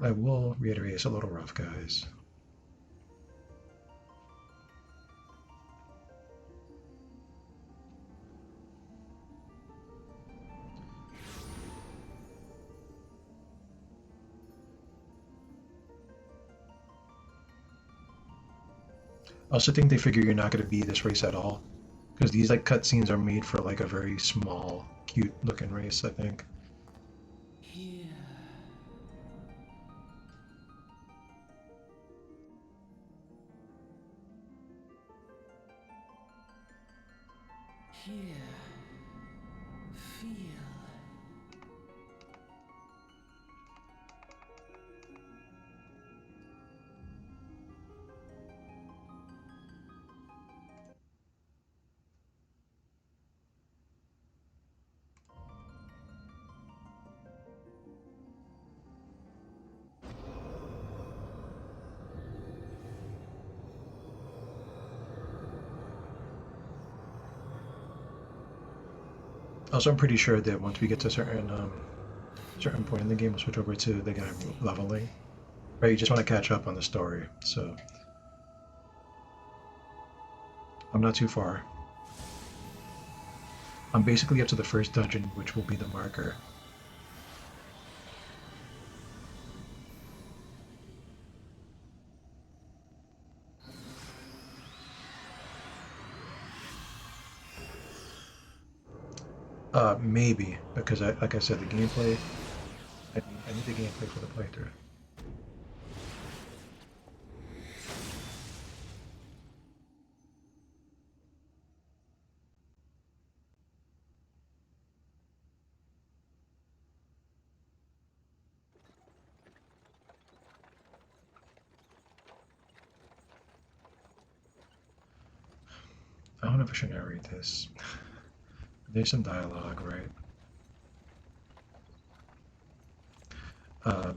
I will reiterate, it's a little rough, guys. I also think they figure you're not going to beat this race at all, because these like cutscenes are made for like a very small, cute-looking race. I think. Here, here, feel. Also, I'm pretty sure that once we get to a certain point in the game, we'll switch over to the guy leveling. Right, you just want to catch up on the story. So I'm not too far. I'm basically up to the first dungeon, which will be the marker. Maybe because like I said, the gameplay. I need the gameplay for the playthrough. I don't know if I should narrate this. There's some dialogue, right?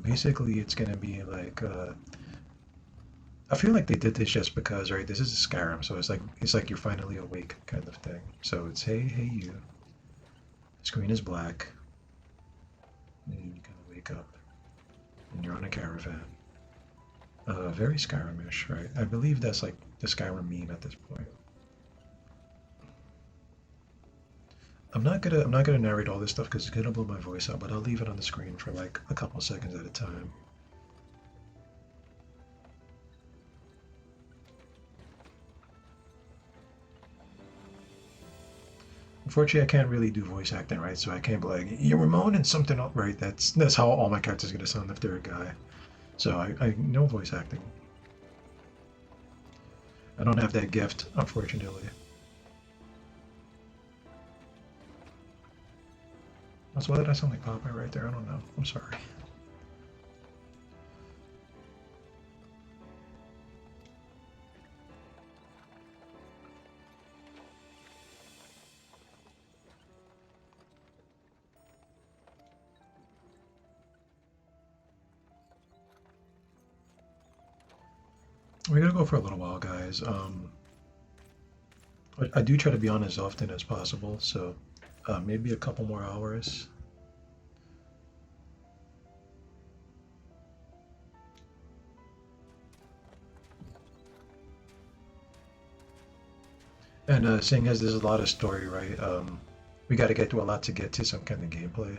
Basically, it's gonna be like I feel like they did this just because, right? This is a Skyrim, so it's like you're finally awake kind of thing. So it's hey you. Screen is black, and you kind of wake up, and you're on a caravan. Very Skyrimish, right? I believe that's like the Skyrim meme at this point. I'm not gonna narrate all this stuff because it's gonna blow my voice out, but I'll leave it on the screen for like a couple seconds at a time. Unfortunately, I can't really do voice acting, right? So I can't be like, you're Ramon and something else, right? That's how all my characters are gonna sound if they're a guy. So I know voice acting. I don't have that gift, unfortunately. Also, why did I sound like Popeye right there? I don't know. I'm sorry. We're gonna go for a little while, guys. I do try to be on as often as possible, so maybe a couple more hours. And seeing as there's a lot of story, right? We got to get through a lot to get to some kind of gameplay.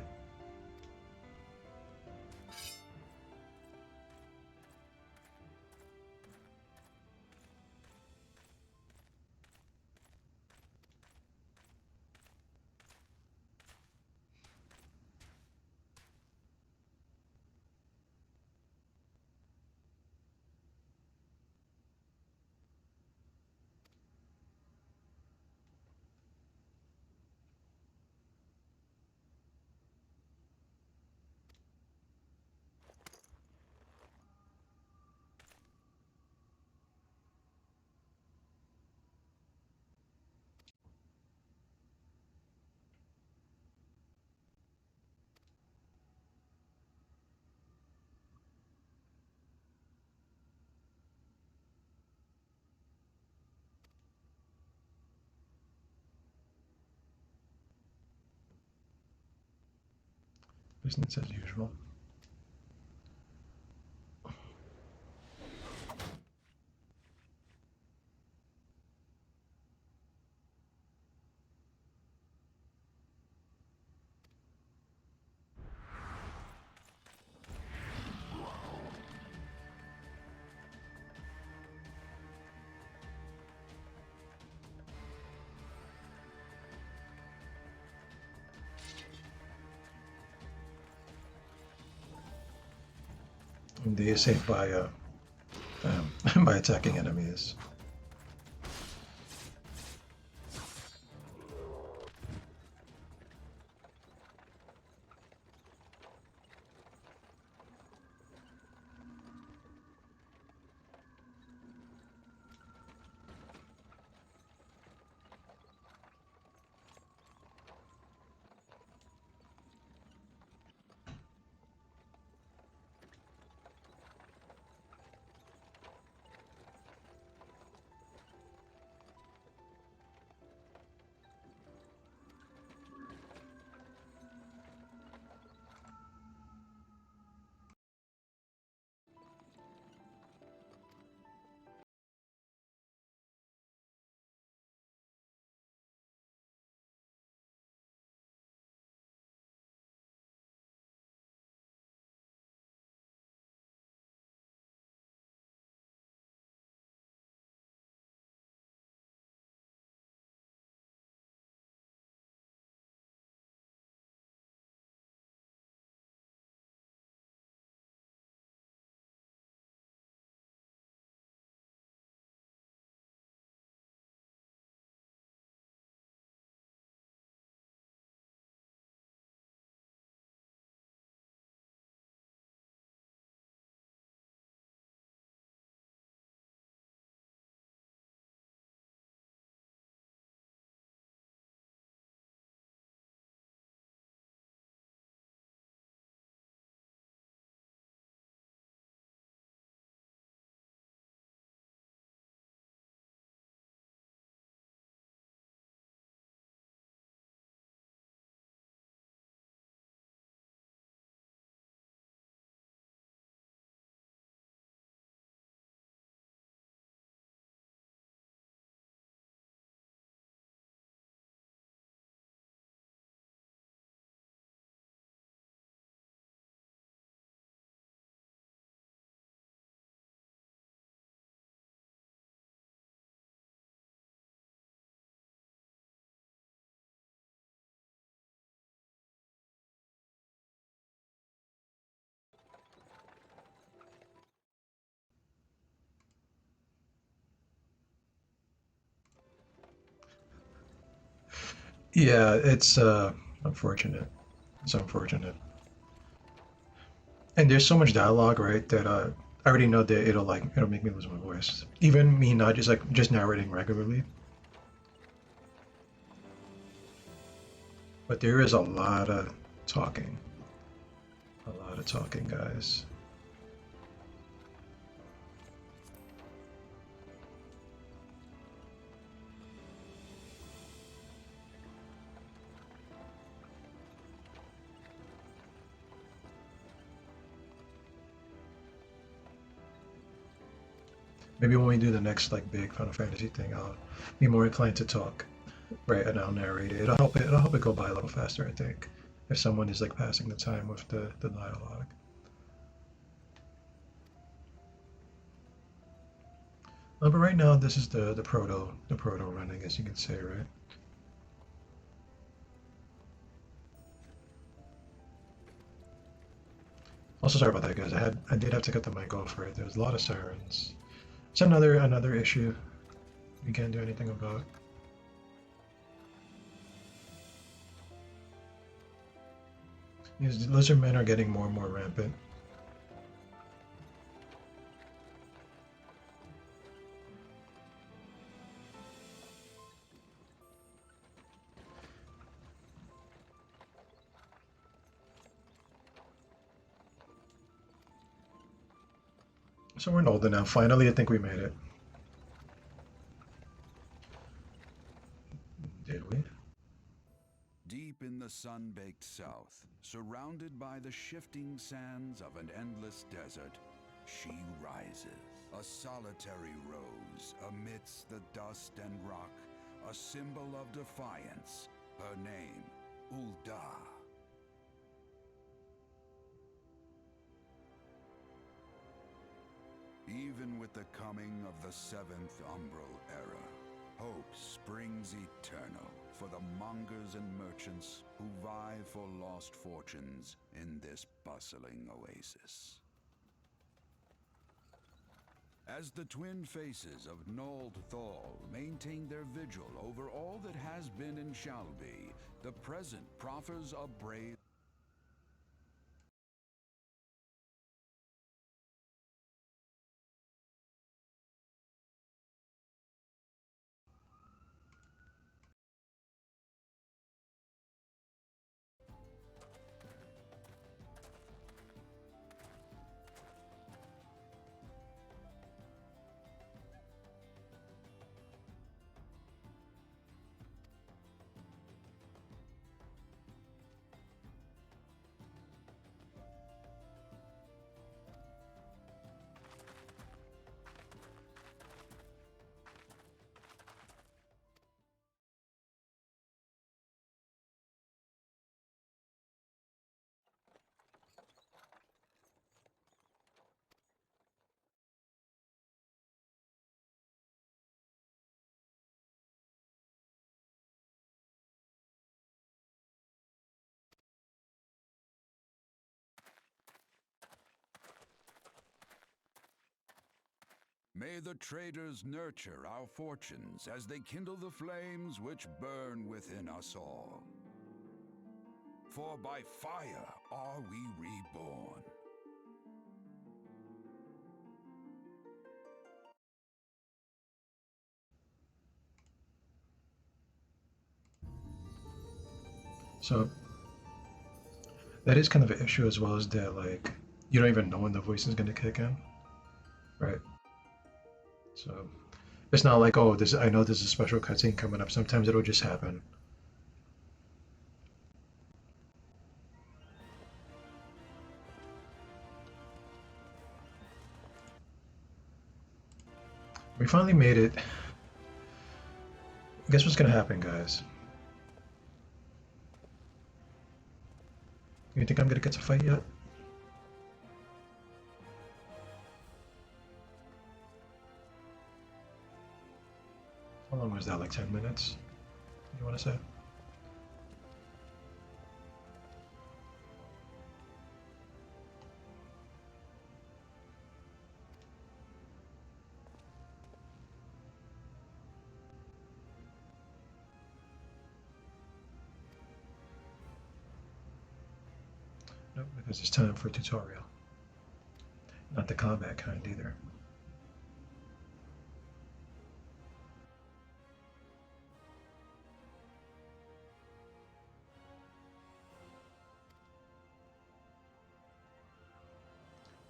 Business as usual. They is saved by attacking enemies. Yeah, it's unfortunate. It's unfortunate. And there's so much dialogue, right? That I already know that it'll make me lose my voice. Even me not just narrating regularly, but there is talking, a lot of talking, guys. Maybe when we do the next like big Final Fantasy thing, I'll be more inclined to talk, right? And I'll narrate it. It'll help it go by a little faster, I think. If someone is like passing the time with the dialogue. But right now, this is the proto running, as you can say, right? Also, sorry about that, guys. I did have to cut the mic off, right? There's a lot of sirens. It's another issue we can't do anything about. These lizard men are getting more and more rampant. So we're in Olden now. Finally, I think we made it. Did we? Deep in the sun-baked south, surrounded by the shifting sands of an endless desert, she rises. A solitary rose amidst the dust and rock, a symbol of defiance. Her name, Ul'dah. Even with the coming of the seventh Umbral era, hope springs eternal for the mongers and merchants who vie for lost fortunes in this bustling oasis. As the twin faces of Nold Thal maintain their vigil over all that has been and shall be, the present proffers a brave. May the traders nurture our fortunes as they kindle the flames which burn within us all. For by fire are we reborn. So that is kind of an issue, as well as that, like, you don't even know when the voice is going to kick in, right? So it's not like, oh, this, I know there's a special cutscene coming up. Sometimes it'll just happen. We finally made it. Guess what's gonna happen, guys? You think I'm gonna get to fight yet? How long was that? Like 10 minutes? You want to say? Nope, because it's time for a tutorial. Not the combat kind either.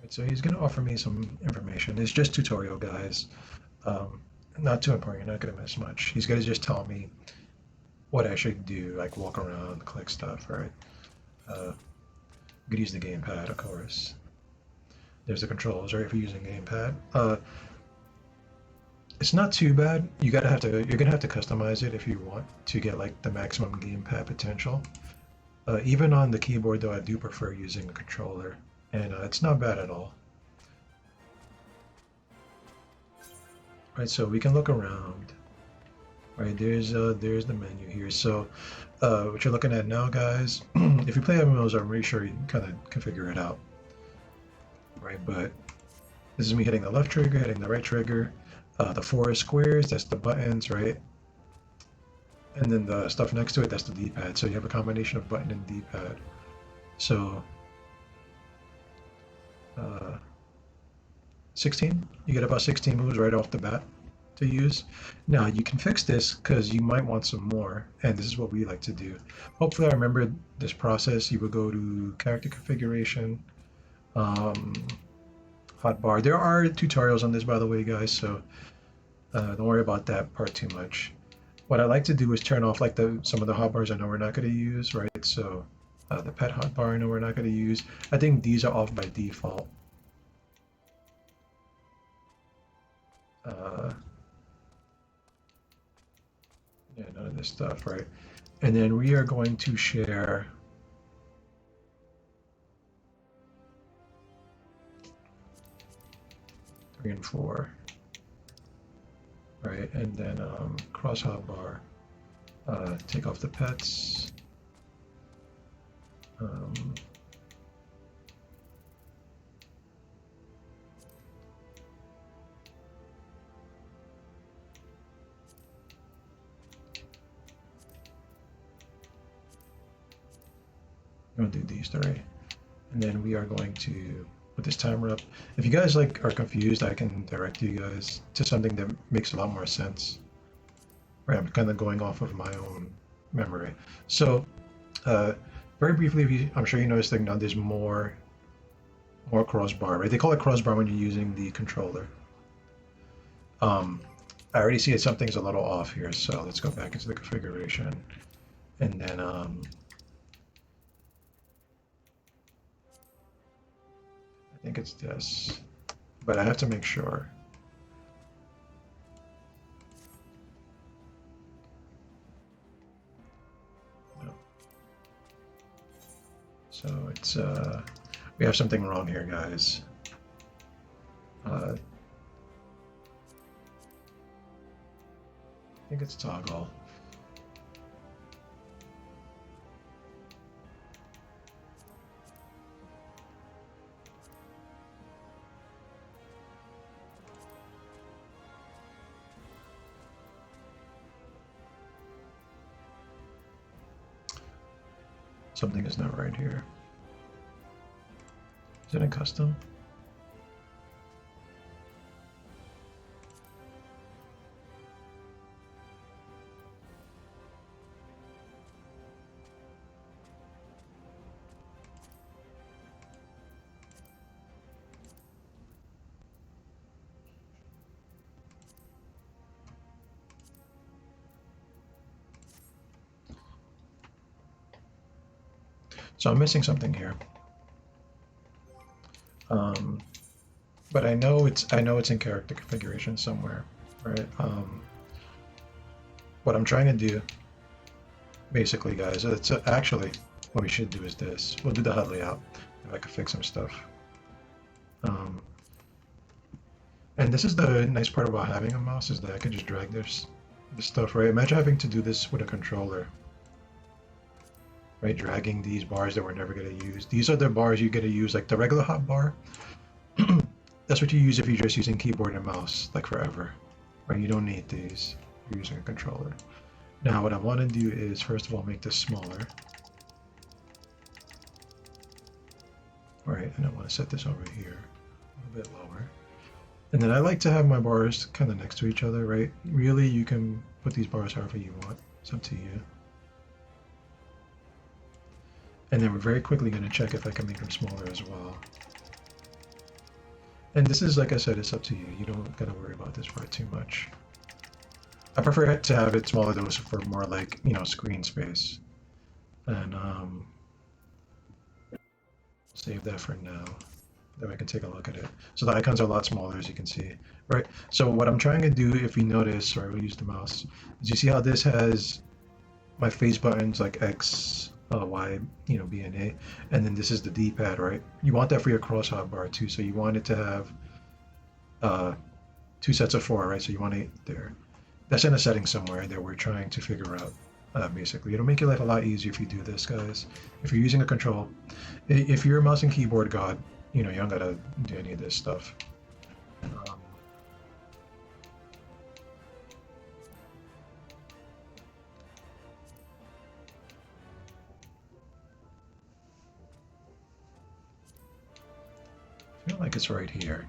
Right, so he's going to offer me some information. It's just tutorial, guys. Not too important. You're not going to miss much. He's going to just tell me what I should do, like walk around, click stuff, right? You could use the gamepad, of course. There's the controls, right, for using gamepad. It's not too bad. You're gonna have to customize it if you want to get like the maximum gamepad potential. Even on the keyboard, though, I do prefer using a controller, and it's not bad at all. Right, so we can look around. Right, there's the menu here. So what you're looking at now, guys, if you play MMOs, I'm pretty sure you can kind of figure it out. Right, but this is me hitting the left trigger, hitting the right trigger. The four squares, that's the buttons, right? And then the stuff next to it, that's the D-pad. So you have a combination of button and D-pad. So 16, you get about 16 moves right off the bat to use. Now you can fix this because you might want some more, and this is what we like to do. Hopefully I remembered this process. You would go to character configuration, hotbar. There are tutorials on this, by the way, guys, so don't worry about that part too much. What I like to do is turn off like some of the hotbars I know we're not going to use, right? So the pet hotbar I know we're not going to use. I think these are off by default. Yeah, none of this stuff, right? And then we are going to share 3 and 4, right? And then cross hotbar, take off the pets. We'll do these three. And then we are going to put this timer up. If you guys like are confused, I can direct you guys to something that makes a lot more sense. Right, I'm kind of going off of my own memory. So, very briefly, I'm sure you noticed that now there's more crossbar, right? They call it crossbar when you're using the controller. I already see that something's a little off here, so let's go back into the configuration. And then, I think it's this, but I have to make sure. No. So it's, we have something wrong here, guys. I think it's toggle. Something is not right here. Is it in custom? So I'm missing something here. But I know it's in character configuration somewhere, right? What I'm trying to do, basically, guys, it's actually what we should do is this. We'll do the HUD layout if I could fix some stuff. And this is the nice part about having a mouse is that I can just drag this stuff, right? Imagine having to do this with a controller. Right, dragging these bars that we're never going to use. These are the bars you get to use, like the regular hotbar. That's what you use if you're just using keyboard and mouse, like forever. Right, you don't need these. You're using a controller. Now, what I want to do is, first of all, make this smaller. All right, and I want to set this over here, a little bit lower. And then I like to have my bars kind of next to each other, right? Really, you can put these bars however you want. It's up to you. And then we're very quickly going to check if I can make them smaller as well. And this is, like I said, it's up to you. You don't got to worry about this part too much. I prefer to have it smaller though for more like, you know, screen space. And save that for now. Then we can take a look at it. So the icons are a lot smaller, as you can see. Right? So what I'm trying to do, if you notice, or we'll use the mouse, is you see how this has my face buttons like X, Y, you know, B and A, and then this is the D-pad, right? You want that for your cross hotbar too, so you want it to have 2 sets of 4, right? So you want it there. That's in a setting somewhere that we're trying to figure out. Basically, it'll make your life a lot easier if you do this, guys. If you're using a control, if you're a mouse and keyboard god, you know, you don't gotta do any of this stuff. I feel like it's right here.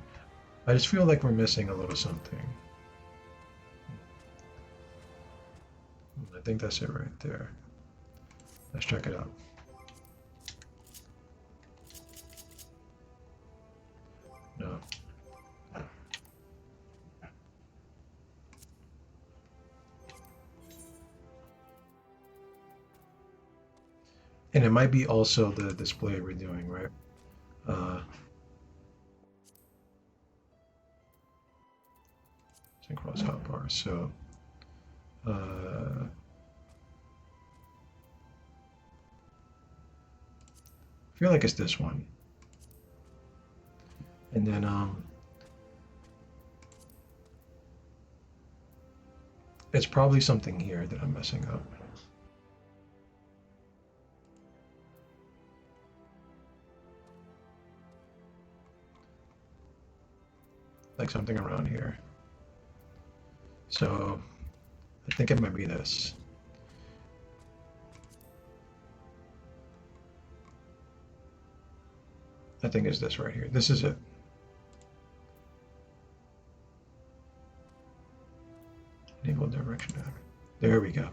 I just feel like we're missing a little something. I think that's it right there. Let's check it out. No. And it might be also the display we're doing, right? It's in cross hotbar, so I feel like it's this one. And then it's probably something here that I'm messing up. Like something around here. So I think it might be this. I think is this right here. This is it. Enable direction. There we go.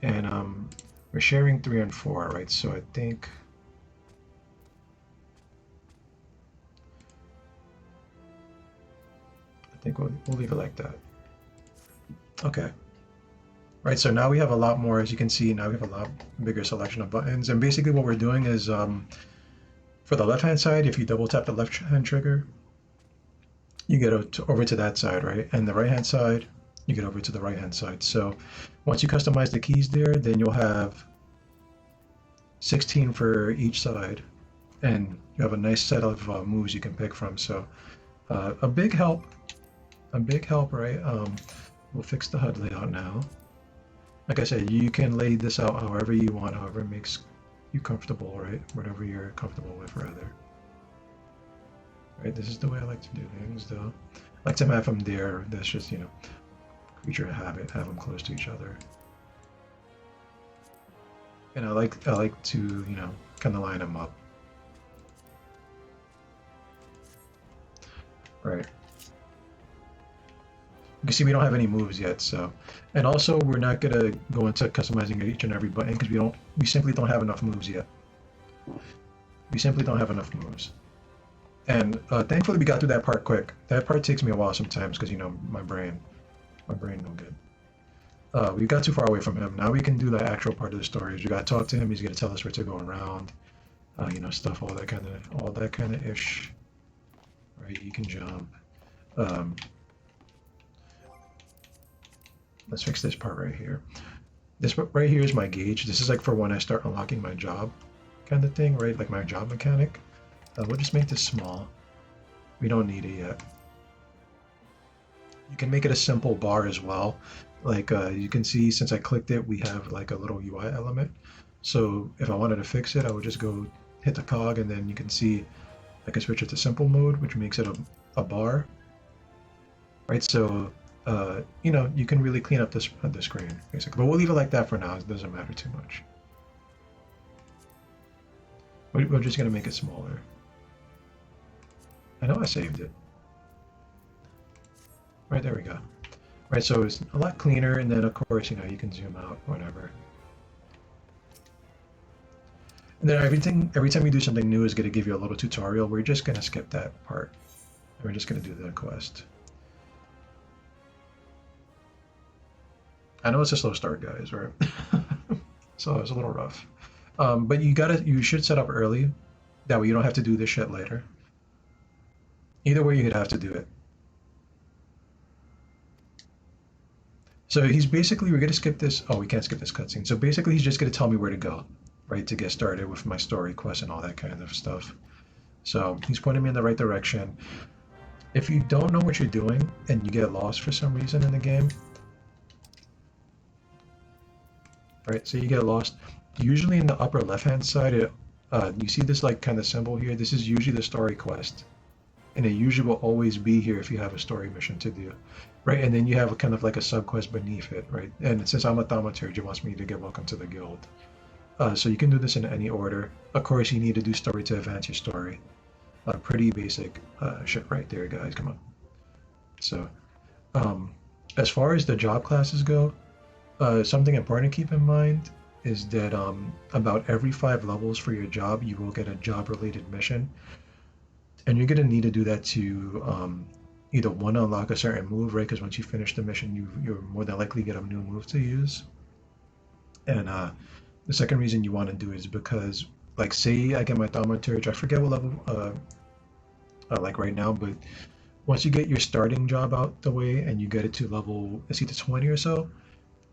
And we're sharing 3 and 4, right? So I think we'll leave it like that. Okay. Right, so now we have a lot more, as you can see, now we have a lot bigger selection of buttons. And basically what we're doing is, for the left-hand side, if you double tap the left-hand trigger, you get over to that side, right? And the right-hand side, you get over to the right-hand side. So once you customize the keys there, then you'll have 16 for each side. And you have a nice set of moves you can pick from. So a big help, right? We'll fix the HUD layout now. Like I said, you can lay this out however you want, however it makes you comfortable, right? Whatever you're comfortable with, rather. Right, this is the way I like to do things, though. I like to have them there. That's just, you know, creature habit, have them close to each other. And I like to, you know, kind of line them up. Right. You can see we don't have any moves yet, so. And also, we're not gonna go into customizing each and every button because we simply don't have enough moves yet. We simply don't have enough moves. And thankfully we got through that part quick. That part takes me a while sometimes because, you know, my brain no good. We got too far away from him. Now we can do the actual part of the story. We gotta talk to him. He's gonna tell us where to go around. You know, stuff, all that kind of ish. Right, you can jump. Let's fix this part right here. This right here is my gauge. This is like for when I start unlocking my job kind of thing, right? Like my job mechanic. We'll just make this small. We don't need it yet. You can make it a simple bar as well. Like you can see, since I clicked it, we have like a little UI element. So if I wanted to fix it, I would just go hit the cog, and then you can see I can switch it to simple mode, which makes it a bar. Right, so you know, you can really clean up the screen, basically. But we'll leave it like that for now. It doesn't matter too much. We're just going to make it smaller. I know I saved it. Right, there we go. Right, so it's a lot cleaner, and then of course, you know, you can zoom out, whatever. And then every time you do something new is going to give you a little tutorial. We're just going to skip that part. We're just going to do the quest. I know it's a slow start, guys, right? So it's a little rough. But you should set up early. That way you don't have to do this shit later. Either way, you'd have to do it. So he's basically, we're going to skip this. Oh, we can't skip this cutscene. So basically, he's just going to tell me where to go, right, to get started with my story quest and all that kind of stuff. So he's pointing me in the right direction. If you don't know what you're doing and you get lost for some reason in the game, right, so you get lost, usually in the upper left-hand side, you see this like kind of symbol here. This is usually the story quest. And it usually will always be here if you have a story mission to do, right? And then you have a kind of like a sub-quest beneath it, right? And since I'm a thaumaturge, it wants me to get welcome to the guild. So you can do this in any order. Of course, you need to do story to advance your story. Pretty basic shit right there, guys. Come on. So, as far as the job classes go, something important to keep in mind is that about every 5 levels for your job, you will get a job-related mission. And you're going to need to do that to either one, unlock a certain move, right? Because once you finish the mission, you're more than likely get a new move to use. And the second reason you want to do it is because, like, say I get my thaumaturge, I forget what level, like right now, but once you get your starting job out the way and you get it to level, let's see, to 20 or so,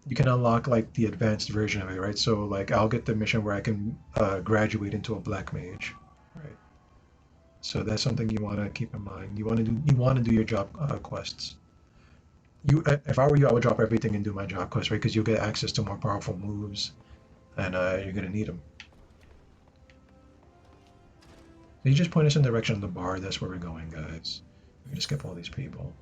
you can unlock like the advanced version of it, right? So like I'll get the mission where I can graduate into a black mage, right? So that's something you want to keep in mind. You want to do your job quests. If I were you, I would drop everything and do my job quest, right? Because you'll get access to more powerful moves, and you're gonna need them. So you just point us in the direction of the bar. That's where we're going, guys. We're gonna skip all these people.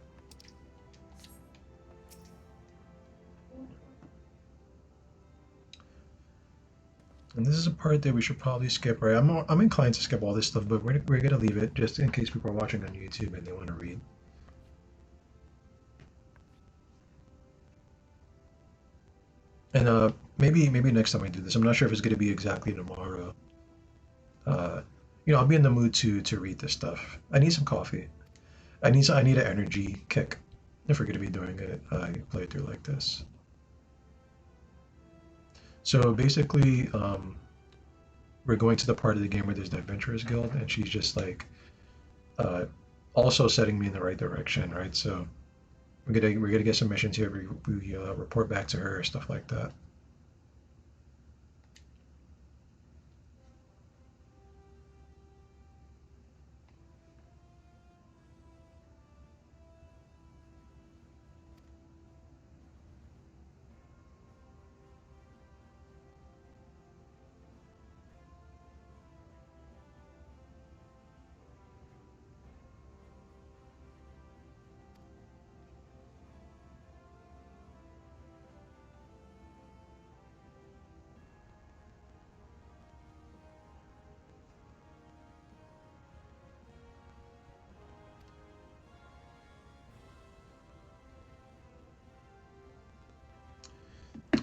And this is a part that we should probably skip, right? I'm inclined to skip all this stuff, but we're gonna leave it just in case people are watching on YouTube and they want to read. And maybe next time I do this, I'm not sure if it's gonna be exactly tomorrow. Uh, I'll be in the mood to read this stuff. I need some coffee. I need an energy kick if we're gonna be doing it playthrough like this. So basically, we're going to the part of the game where there's the Adventurers Guild, and she's just like uh, also setting me in the right direction, right? So we're gonna get some missions here. We report back to her, stuff like that.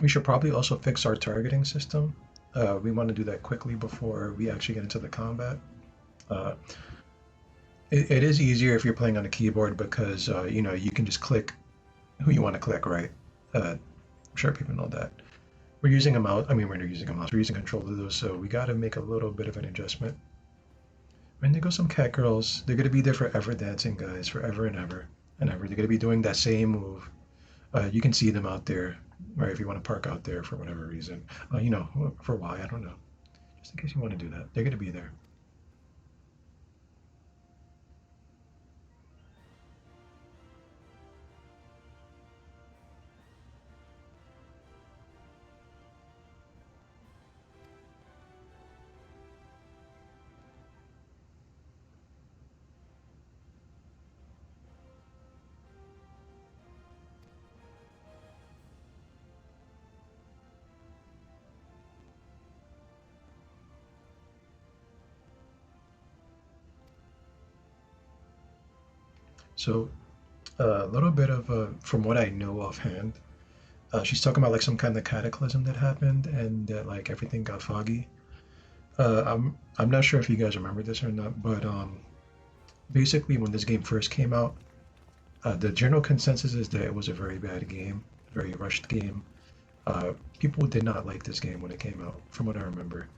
We should probably also fix our targeting system. We want to do that quickly before we actually get into the combat. Uh, it is easier if you're playing on a keyboard because you can just click who you want to click, right? I'm sure people know that. We're using a mouse. I mean, we're not using a mouse. We're using controllers, so we got to make a little bit of an adjustment. And there go some cat girls. They're gonna be there forever dancing, guys, forever and ever and ever. They're gonna be doing that same move. You can see them out there, right? If you want to park out there for whatever reason, for why I don't know. Just in case you want to do that, they're gonna be there. So a little bit of from what I know offhand, she's talking about like some kind of cataclysm that happened and that like everything got foggy. I'm not sure if you guys remember this or not, but basically when this game first came out, the general consensus is that it was a very bad game, very rushed game. People did not like this game when it came out, from what I remember.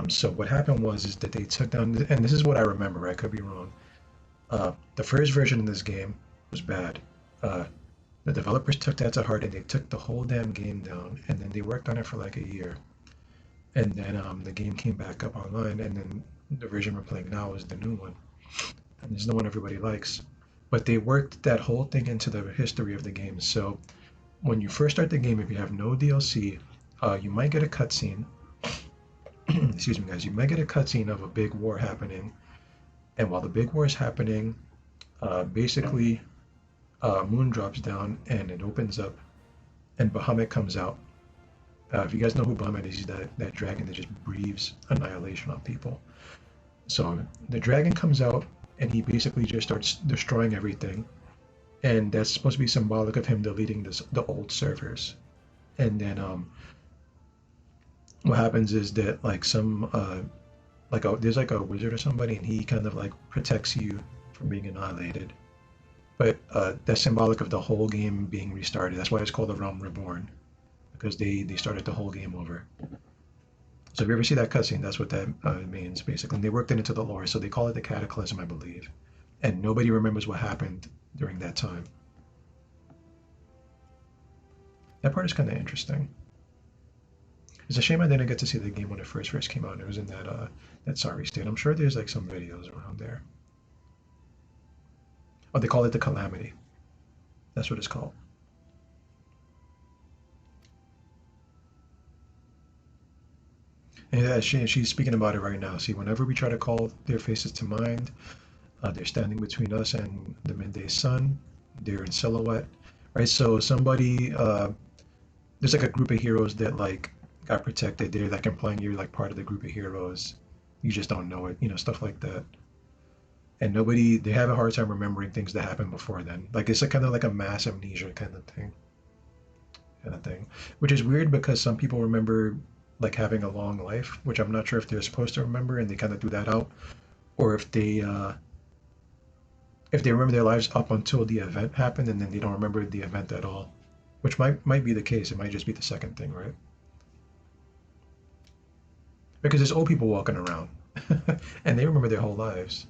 So what happened was is that they took down, and this is what I remember. I could be wrong. The first version of this game was bad. Uh, the developers took that to heart and they took the whole damn game down, and then they worked on it for like a year. And then the game came back up online, and then the version we're playing now is the new one, and this is the one everybody likes. But they worked that whole thing into the history of the game. So when you first start the game, if you have no DLC, you might get a cutscene. Excuse me, guys. You might get a cutscene of a big war happening, and while the big war is happening, basically, Moon drops down and it opens up, and Bahamut comes out. If you guys know who Bahamut is, he's that dragon that just breathes annihilation on people. So the dragon comes out, and he basically just starts destroying everything, and that's supposed to be symbolic of him deleting the old servers. And then what happens is that like there's like a wizard or somebody, and he kind of like protects you from being annihilated. But that's symbolic of the whole game being restarted. That's why it's called the Realm Reborn, because they started the whole game over. So if you ever see that cutscene, that's what that means basically. And they worked it into the lore, so they call it the Cataclysm, I believe. And nobody remembers what happened during that time. That part is kind of interesting. It's a shame I didn't get to see the game when it first came out. And it was in that sorry state. I'm sure there's like some videos around there. Oh, they call it the Calamity. That's what it's called. And yeah, she's speaking about it right now. See, whenever we try to call their faces to mind, they're standing between us and the midday sun. They're in silhouette, right? So somebody, there's like a group of heroes that like got protected. They're like implying you're like part of the group of heroes. You just don't know it, stuff like that. And nobody, they have a hard time remembering things that happened before then. Like it's a kind of like a mass amnesia kind of thing, which is weird because some people remember like having a long life, which I'm not sure if they're supposed to remember, and they kind of do that out, or if they remember their lives up until the event happened and then they don't remember the event at all, which might be the case. It might just be the second thing, right? Because there's old people walking around and they remember their whole lives.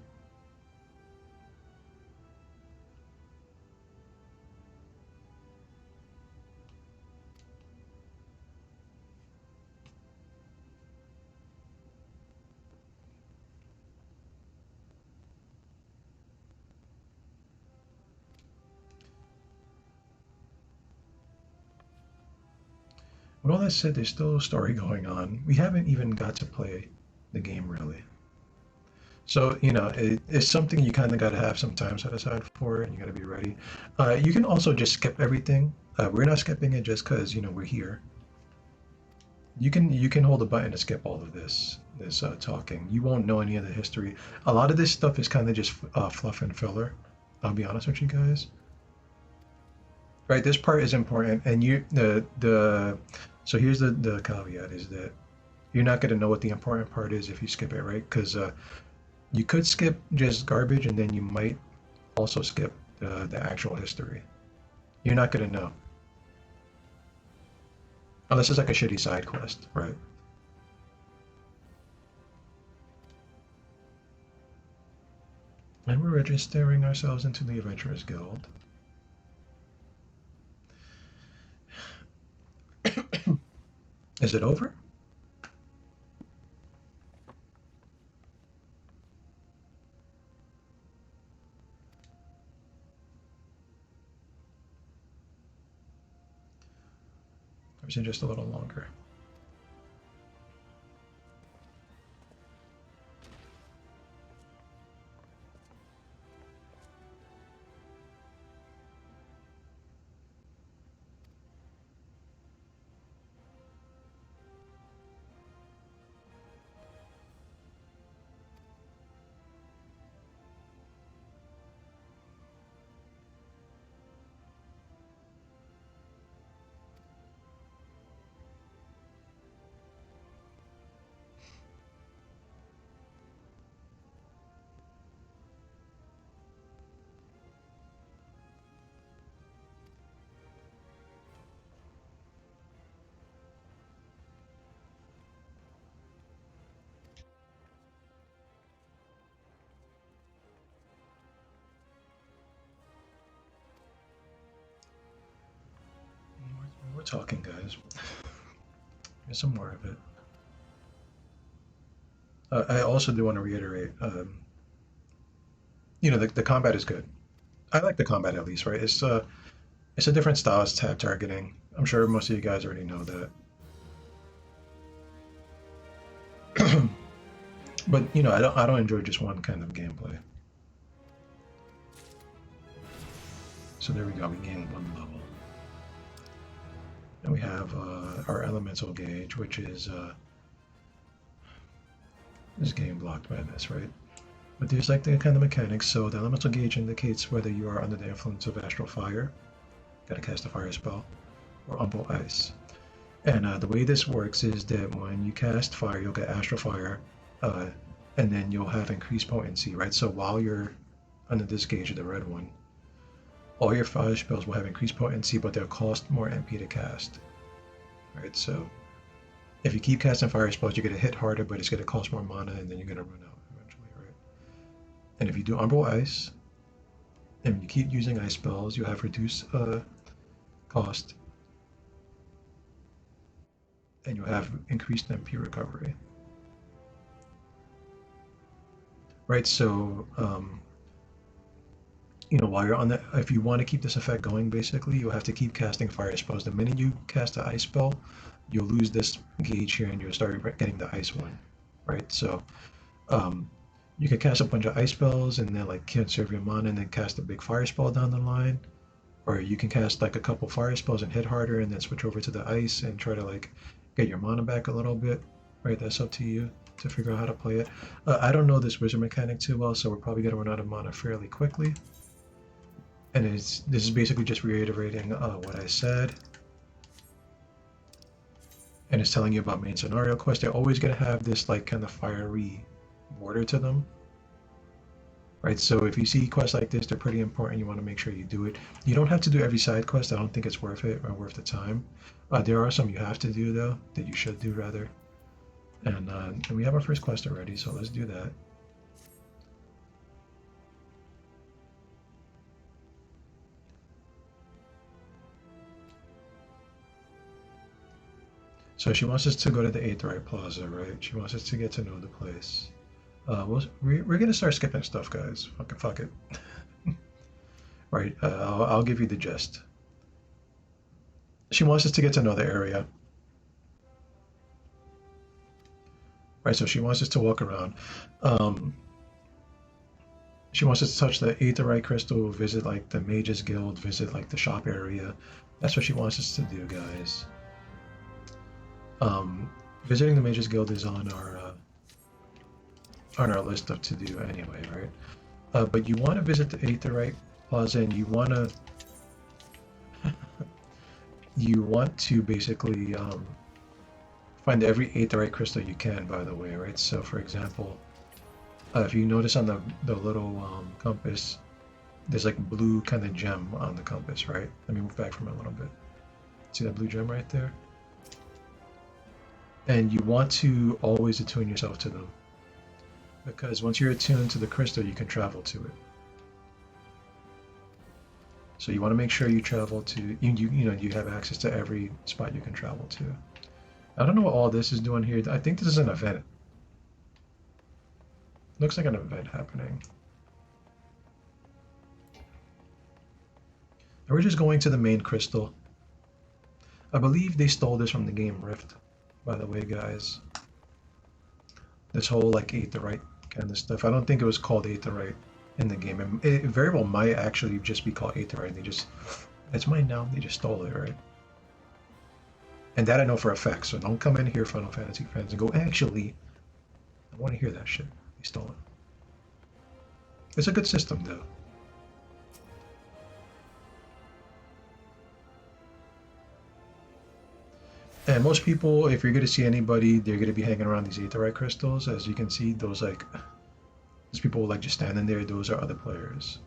With all that said, there's still a story going on. We haven't even got to play the game really. So, it's something you kind of got to have some time set aside for, and you got to be ready. You can also just skip everything. We're not skipping it just because, we're here. You can hold a button to skip all of this talking. You won't know any of the history. A lot of this stuff is kind of just fluff and filler. I'll be honest with you guys. Right, this part is important, and the so here's the caveat is that you're not going to know what the important part is if you skip it, right? Because you could skip just garbage, and then you might also skip the actual history. You're not going to know unless it's like a shitty side quest, right? And we're registering ourselves into the Adventurers Guild. Is it over? Or is it just a little longer? We're talking, guys. Here's some more of it. I also do want to reiterate, the combat is good. I like the combat at least, right? It's a different style. It's tab targeting. I'm sure most of you guys already know that. But I don't enjoy just one kind of gameplay. So there we go. We gained one level. And we have our elemental gauge, which is this game blocked by this, right? But there's like the kind of mechanics. So the elemental gauge indicates whether you are under the influence of astral fire, gotta cast a fire spell, or umbral ice. And the way this works is that when you cast fire, you'll get astral fire, and then you'll have increased potency, right? So while you're under this gauge, the red one, all your fire spells will have increased potency, but they'll cost more MP to cast, right? So if you keep casting fire spells, you're going to hit harder, but it's going to cost more mana, and then you're going to run out eventually, right? And if you do Umbral Ice, and you keep using ice spells, you have reduced cost, and you have increased MP recovery, right? So while you're on that, if you want to keep this effect going, basically, you'll have to keep casting fire spells. The minute you cast an ice spell, you'll lose this gauge here and you'll start getting the ice one, right? So you can cast a bunch of ice spells and then like conserve your mana and then cast a big fire spell down the line. Or you can cast like a couple fire spells and hit harder and then switch over to the ice and try to like get your mana back a little bit, right? That's up to you to figure out how to play it. I don't know this wizard mechanic too well, so we're probably gonna run out of mana fairly quickly. And this is basically just reiterating what I said. And it's telling you about main scenario quests. They're always gonna have this like kind of fiery border to them. Right, so if you see quests like this, they're pretty important. You want to make sure you do it. You don't have to do every side quest. I don't think it's worth it or worth the time. There are some you have to do though, that you should do rather. And we have our first quest already, so let's do that. So she wants us to go to the Aetheryte Plaza, right? She wants us to get to know the place. We're gonna start skipping stuff, guys. Fuck it. Right, I'll give you the gist. She wants us to get to know the area. Right, so she wants us to walk around. She wants us to touch the Aetheryte Crystal, visit like the Mages Guild, visit like the shop area. That's what she wants us to do, guys. Visiting the Mages Guild is on our list of to do anyway, right? But you want to visit the Aetheryte Plaza, and you want to basically find every Aetheryte crystal you can. By the way, right? So, for example, if you notice on the little compass, there's like blue kind of gem on the compass, right? Let me move back from it a little bit. See that blue gem right there? And you want to always attune yourself to them, because once you're attuned to the crystal, you can travel to it. So you want to make sure you travel to you have access to every spot you can travel to. I don't know what all this is doing here. I think this is an event. Looks like an event happening. And we're just going to the main crystal. I believe they stole this from the game Rift, by the way, guys. This whole like Aetheryte kind of stuff. I don't think it was called Aetheryte in the game. It very well might actually just be called Aetheryte. It's mine now. They just stole it, right? And that I know for a fact. So don't come in here, Final Fantasy fans, and go, actually, I want to hear that shit. They stole it. It's a good system, though. And most people, if you're going to see anybody, they're going to be hanging around these Aetheryte crystals. As you can see, those people like just standing there. Those are other players.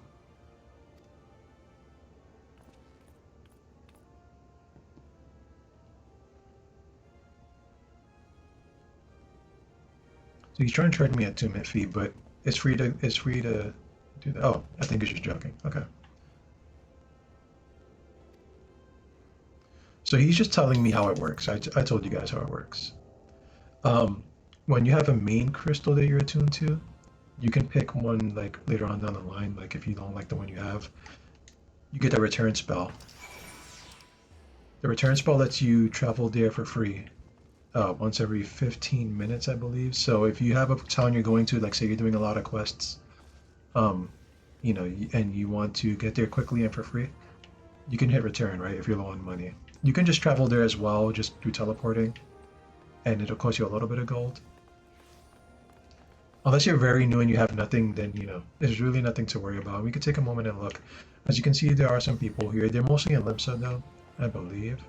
So he's trying to charge me a 2-minute fee, but it's free to do that. Oh, I think he's just joking. Okay. So he's just telling me how it works. I told you guys how it works. When you have a main crystal that you're attuned to, you can pick one like later on down the line. Like if you don't like the one you have, you get the return spell. The return spell lets you travel there for free. Once every 15 minutes, I believe. So if you have a town you're going to, like say you're doing a lot of quests, and you want to get there quickly and for free, you can hit return, right? If you're low on money, you can just travel there as well, just through teleporting, and it'll cost you a little bit of gold. Unless you're very new and you have nothing, then there's really nothing to worry about. We could take a moment and look. As you can see, there are some people here. They're mostly in Limsa though, I believe.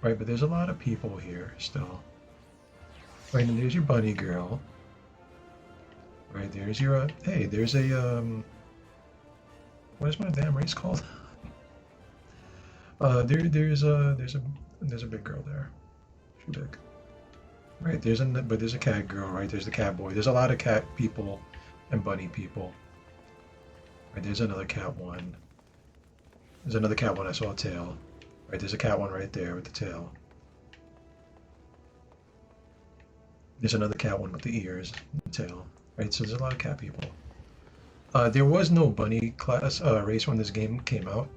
Right, but there's a lot of people here still. Right, and there's your bunny girl. Right, there's your hey, there's a what is my damn race called? There's a big girl there. She's big. Right, there's a cat girl, right? There's the cat boy. There's a lot of cat people and bunny people. Right, there's another cat one. There's another cat one. I saw a tail. Right, there's a cat one right there with the tail. There's another cat one with the ears and the tail. Right, so there's a lot of cat people. There was no bunny class race when this game came out,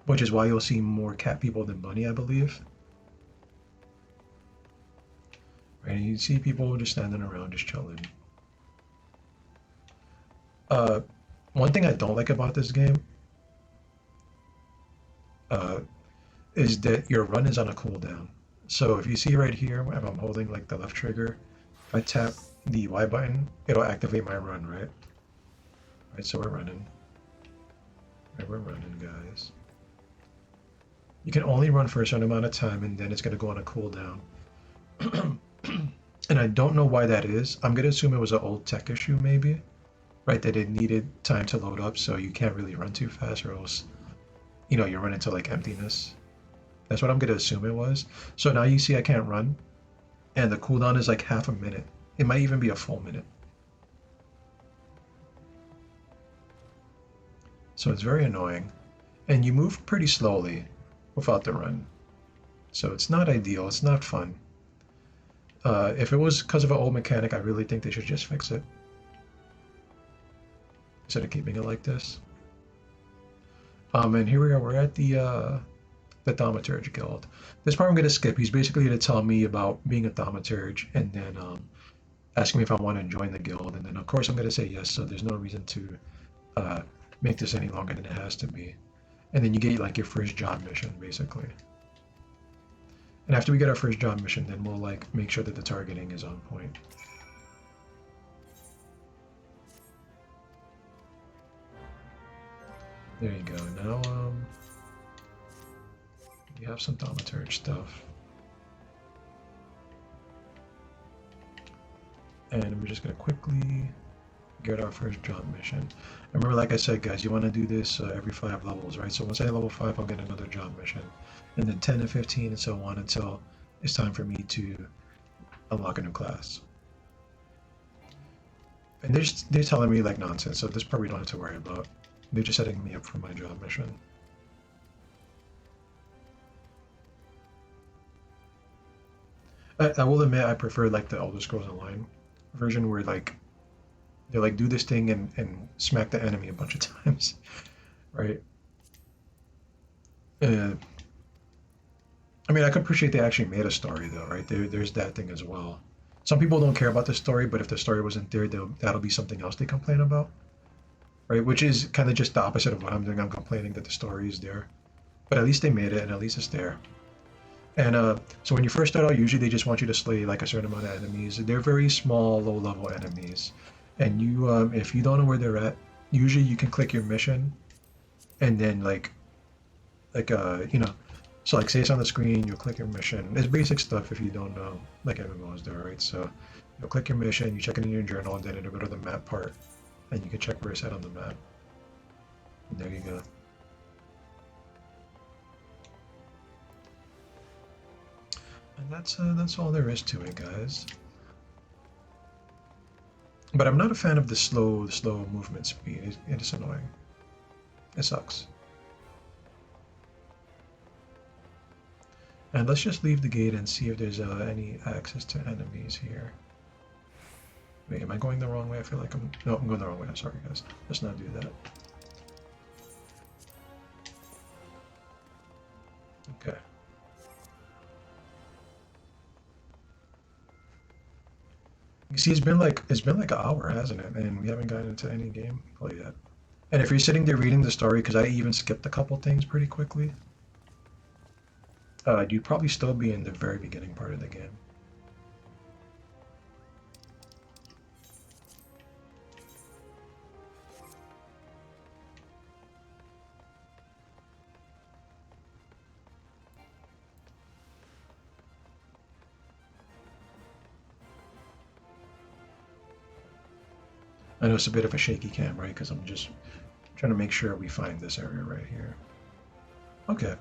which is why you'll see more cat people than bunny, I believe. Right, and you see people just standing around, just chilling. One thing I don't like about this game is that your run is on a cooldown. So if you see right here, if I'm holding like the left trigger, if I tap the Y button, it'll activate my run, right? Right, so we're running. Right, we're running, guys. You can only run for a certain amount of time, and then it's going to go on a cooldown. And I don't know why that is. I'm going to assume it was an old tech issue, maybe, right? That it needed time to load up, so you can't really run too fast, or else, you know, you run into like emptiness. That's what I'm going to assume it was. So now you see I can't run, and the cooldown is like half a minute. It might even be a full minute. So it's very annoying. And you move pretty slowly without the run. So it's not ideal, it's not fun. If it was because of an old mechanic, I really think they should just fix it. Instead of keeping it like this. And here we are, we're at the Thaumaturge Guild. This part I'm going to skip. He's basically going to tell me about being a Thaumaturge and then asking me if I want to join the guild. And then, of course, I'm going to say yes, so there's no reason to make this any longer than it has to be. And then you get like your first job mission, basically. And after we get our first job mission, then we'll like make sure that the targeting is on point. There you go. Now, we have some Thaumaturge stuff. And we're just gonna quickly get our first job mission. And remember, like I said, guys, you want to do this every 5 levels, right? So once I hit level 5, I'll get another job mission. And then 10 and 15 and so on until it's time for me to unlock a new class. And they're telling me like nonsense, so this part we don't have to worry about. They're just setting me up for my job mission. I will admit I prefer like the Elder Scrolls Online version where like they like do this thing and smack the enemy a bunch of times, right? Uh, I mean, I could appreciate they actually made a story though, right? There's that thing as well. Some people don't care about the story, but if the story wasn't there, that'll be something else they complain about, right? Which is kind of just the opposite of what I'm doing. I'm complaining that the story is there, but at least they made it, and at least it's there. And so when you first start out, usually they just want you to slay like a certain amount of enemies. They're very small, low-level enemies, and you, if you don't know where they're at, usually you can click your mission, and then you know, so like say it's on the screen, you'll click your mission. It's basic stuff if you don't know, like MMOs do, right? So you'll click your mission, you check it in your journal, and then it'll go to the map part, and you can check where it's at on the map. And there you go. And that's all there is to it, guys. But I'm not a fan of the slow movement speed. It is annoying. It sucks. And let's just leave the gate and see if there's any access to enemies here. Wait, am I going the wrong way? I feel like no, I'm going the wrong way. I'm sorry, guys. Let's not do that. Okay. You see, it's been like an hour, hasn't it? And we haven't gotten into any gameplay yet. And if you're sitting there reading the story, because I even skipped a couple things pretty quickly, you'd probably still be in the very beginning part of the game. I know it's a bit of a shaky cam, right? Because I'm just trying to make sure we find this area right here. Okay.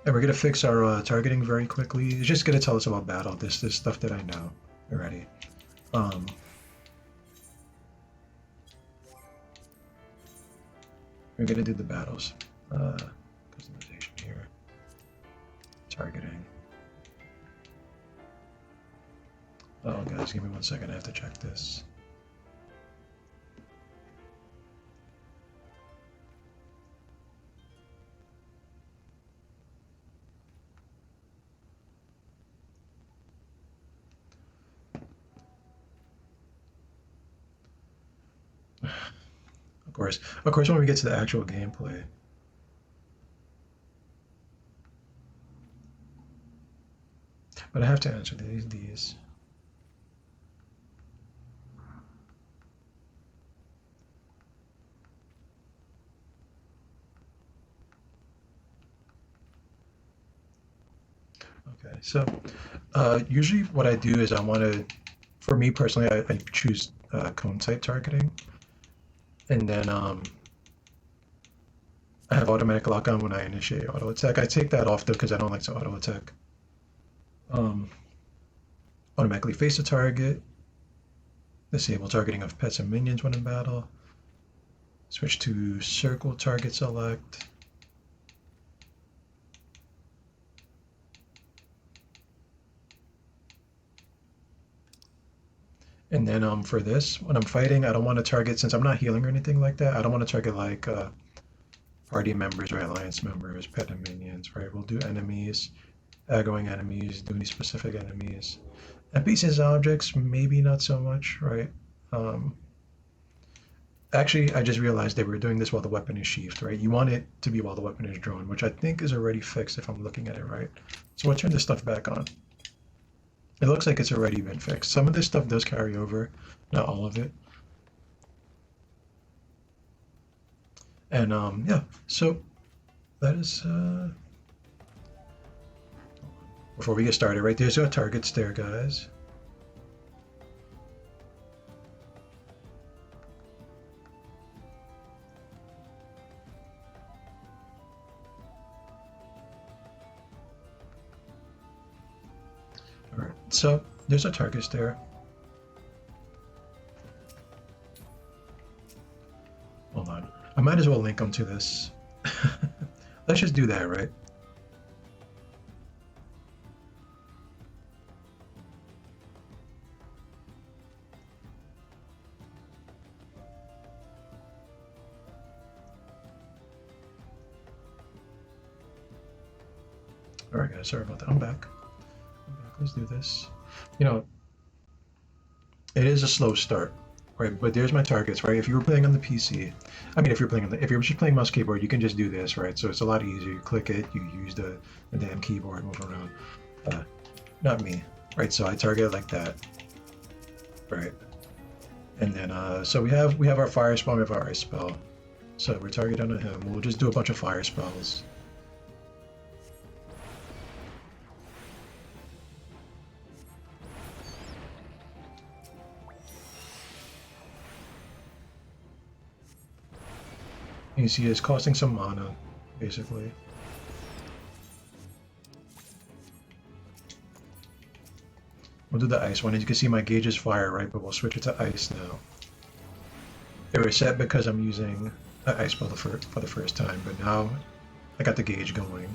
And we're gonna fix our targeting very quickly. It's just gonna tell us about battle. This stuff that I know already. We're gonna do the battles. Customization here. Targeting. Oh, guys, give me 1 second. I have to check this. Of course, when we get to the actual gameplay. But I have to answer these. Okay, so usually what I do is I want to, for me personally, I choose cone site targeting, and then I have automatic lock on when I initiate auto attack. I take that off though because I don't like to auto attack. Um, Automatically face the target, disable targeting of pets and minions when in battle, switch to circle target select. And then for this, when I'm fighting, I don't want to target, since I'm not healing or anything like that, I don't want to target like party members or alliance members, pet and minions, right? We'll do enemies, aggroing enemies, doing these specific enemies. NPCs objects, maybe not so much, right? Um, Actually, I just realized they were doing this while the weapon is sheathed, right? You want it to be while the weapon is drawn, which I think is already fixed if I'm looking at it right. So I'll turn this stuff back on. It looks like it's already been fixed. Some of this stuff does carry over, not all of it. And yeah, so that is, before we get started, right, there's our targets there, guys. All right, so there's our targets there. Hold on. I might as well link them to this. Let's just do that, right? All right, guys, sorry about that. I'm back. Let's do this. You know, it is a slow start, right? But there's my targets, right? If you were playing on the PC, I mean, if you're playing on the, if you're just playing mouse keyboard, you can just do this, right? So it's a lot easier. You click it, you use the damn keyboard, move around. Not me, right? So I target it like that, right? And then, so we have our fire spell, we have our ice spell. So we're targeting on him. We'll just do a bunch of fire spells. You see it's costing some mana, basically. We'll do the ice one, and you can see my gauge is fire, right? But we'll switch it to ice now. It was set because I'm using an ice spell for the first time, but now I got the gauge going.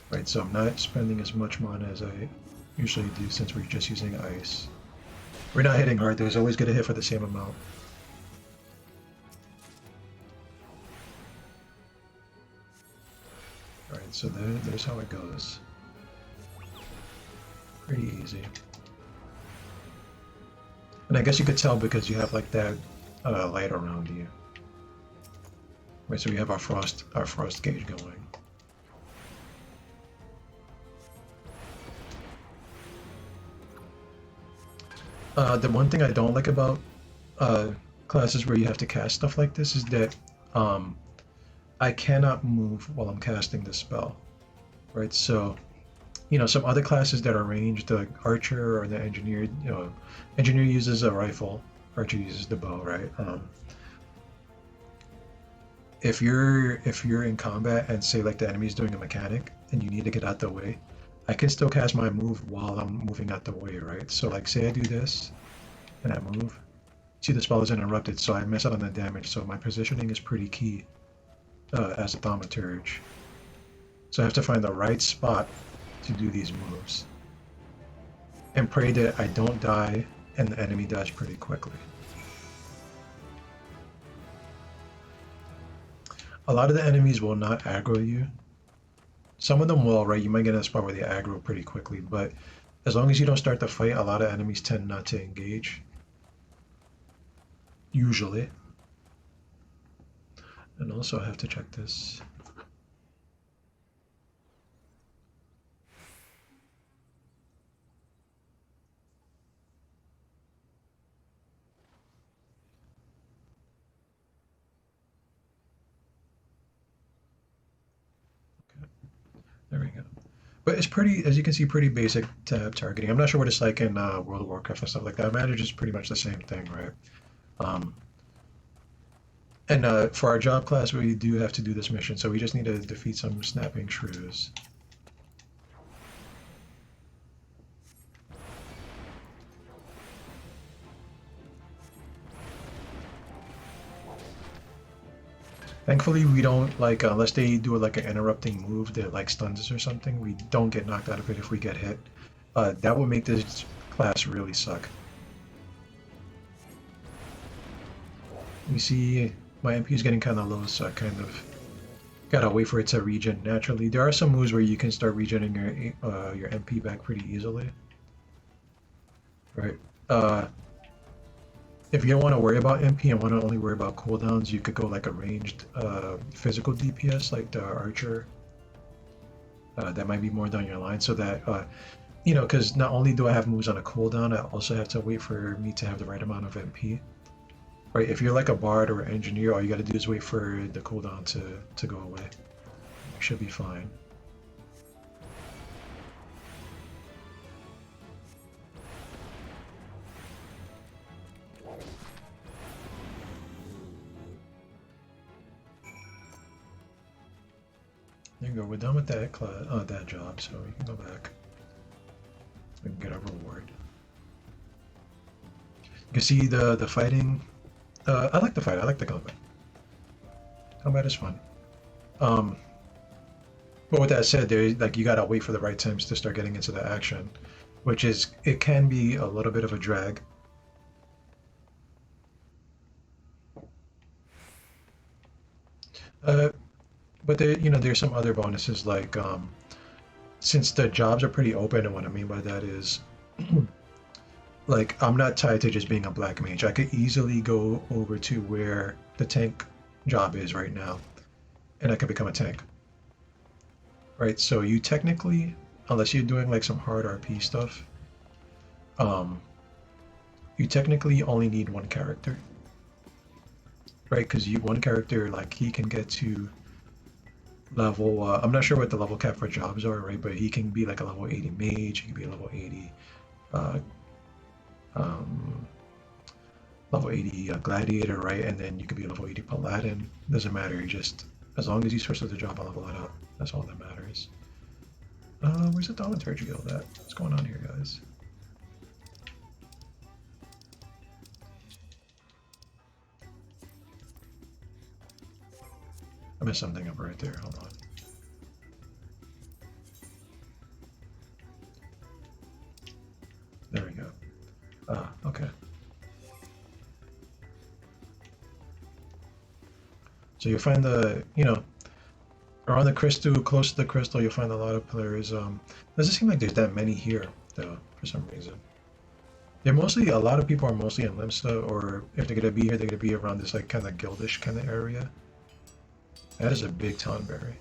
Right, so I'm not spending as much mana as I usually do since we're just using ice. We're not hitting hard, though. It's always going to hit for the same amount. Alright, so there's how it goes. Pretty easy. And I guess you could tell because you have like that light around you. Right, so we have our frost gauge going. The one thing I don't like about classes where you have to cast stuff like this is that I cannot move while I'm casting the spell, right? So, you know, some other classes that are ranged, the archer or the engineer, you know, engineer uses a rifle, archer uses the bow, right? If you're in combat and say like the enemy's doing a mechanic and you need to get out the way, I can still cast my move while I'm moving out the way, right? So like say I do this and I move, see the spell is interrupted, so I miss out on the damage. So my positioning is pretty key as a thaumaturge. So I have to find the right spot to do these moves. And pray that I don't die and the enemy dies pretty quickly. A lot of the enemies will not aggro you. Some of them will, right? You might get in a spot where they aggro pretty quickly, but as long as you don't start the fight, a lot of enemies tend not to engage. Usually. And also I have to check this. There we go. But it's pretty, as you can see, pretty basic tab targeting. I'm not sure what it's like in World of Warcraft and stuff like that. I imagine it's pretty much the same thing, right? Um, and for our job class, we do have to do this mission, so we just need to defeat some snapping shrews. Thankfully, we don't like unless they do like an interrupting move that like stuns us or something. We don't get knocked out of it if we get hit. That would make this class really suck. You see, my MP is getting kind of low, so I kind of gotta wait for it to regen naturally. There are some moves where you can start regenerating your MP back pretty easily, right? If you don't want to worry about MP and want to only worry about cooldowns, you could go like a ranged physical DPS like the Archer. That might be more down your line, so that you know, because not only do I have moves on a cooldown, I also have to wait for me to have the right amount of MP. Right, if you're like a bard or an engineer, all you gotta do is wait for the cooldown to go away. You should be fine. There you go, we're done with that that job, so we can go back. We can get our reward. You can see the fighting. I like the fight, I like the combat. Combat is fun. But with that said, there like you gotta wait for the right times to start getting into the action, which is it can be a little bit of a drag. Uh, but there, you know, there's some other bonuses like since the jobs are pretty open, and what I mean by that is like I'm not tied to just being a black mage. I could easily go over to where the tank job is right now, and I could become a tank. Right? So you technically, unless you're doing like some hard RP stuff, um, you technically only need one character, right? Because you one character like he can get to level. I'm not sure what the level cap for jobs are, right? But he can be like a level 80 mage. He can be a level 80, uh, um, level 80 gladiator, right? And then you could be a level 80 paladin. Doesn't matter. You just as long as you switch to the job and level it up, that's all that matters. Where's the Thaumaturgy guild at? What's going on here, guys? I messed something up right there. Hold on. There we go. Okay. So you find the, you know, around the crystal, close to the crystal, you'll find a lot of players. Doesn't seem like there's that many here, though, for some reason. They're mostly, a lot of people are mostly in Limsta, or if they're gonna be here, they're gonna be around this like kind of guildish kind of area. That is a big Tonberry.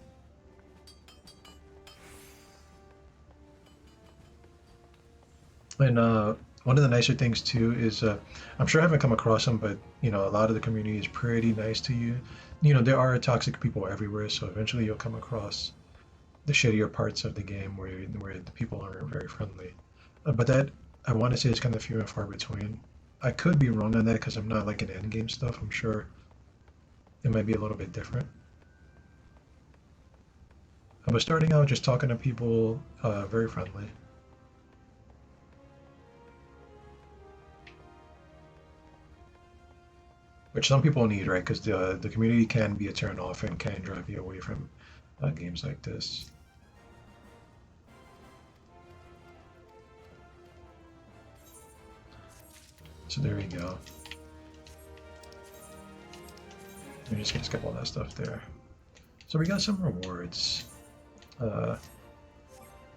And one of the nicer things too is I'm sure I haven't come across them, but you know a lot of the community is pretty nice to you. You know there are toxic people everywhere, so eventually you'll come across the shittier parts of the game where the people aren't very friendly. But that I want to say is kind of few and far between. I could be wrong on that because I'm not like in endgame stuff. I'm sure it might be a little bit different. But starting out, just talking to people, very friendly. Which some people need, right? Because the community can be a turn off and can drive you away from games like this. So there we go. We're just gonna skip all that stuff there. So we got some rewards.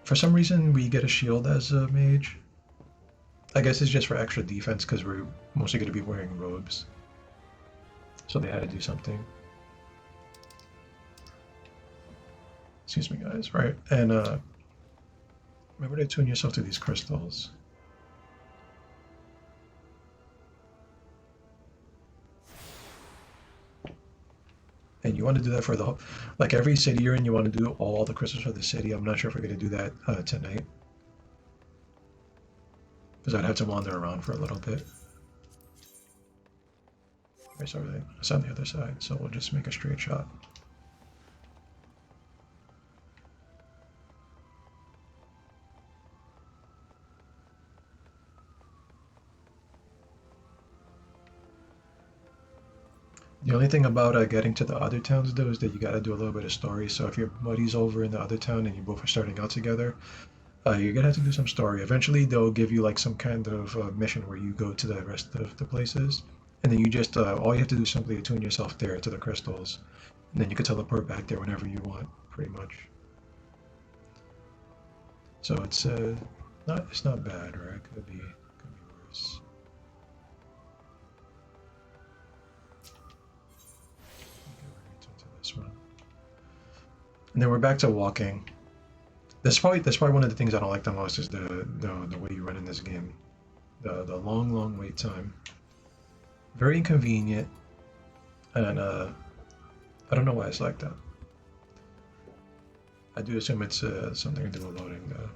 For some reason, we get a shield as a mage. I guess it's just for extra defense because we're mostly going to be wearing robes. So they had to do something. Excuse me, guys. Right, and remember to tune yourself to these crystals. And you want to do that for the whole, like every city you're in, you want to do all the crystals for the city. I'm not sure if we're going to do that tonight. Because I'd have to wander around for a little bit. Right, so it's on the other side, so we'll just make a straight shot. The only thing about getting to the other towns though is that you gotta do a little bit of story. So if your buddy's over in the other town and you both are starting out together, you're gonna have to do some story. Eventually, they'll give you like some kind of mission where you go to the rest of the places, and then you just all you have to do is simply attune yourself there to the crystals, and then you can teleport back there whenever you want, pretty much. So it's not bad, right? Could be worse. Okay, we're gonna turn to this one, and then we're back to walking. That's probably one of the things I don't like the most is the way you run in this game. The long wait time. Very inconvenient, and I don't know why it's like that. I do assume it's something to do with loading though.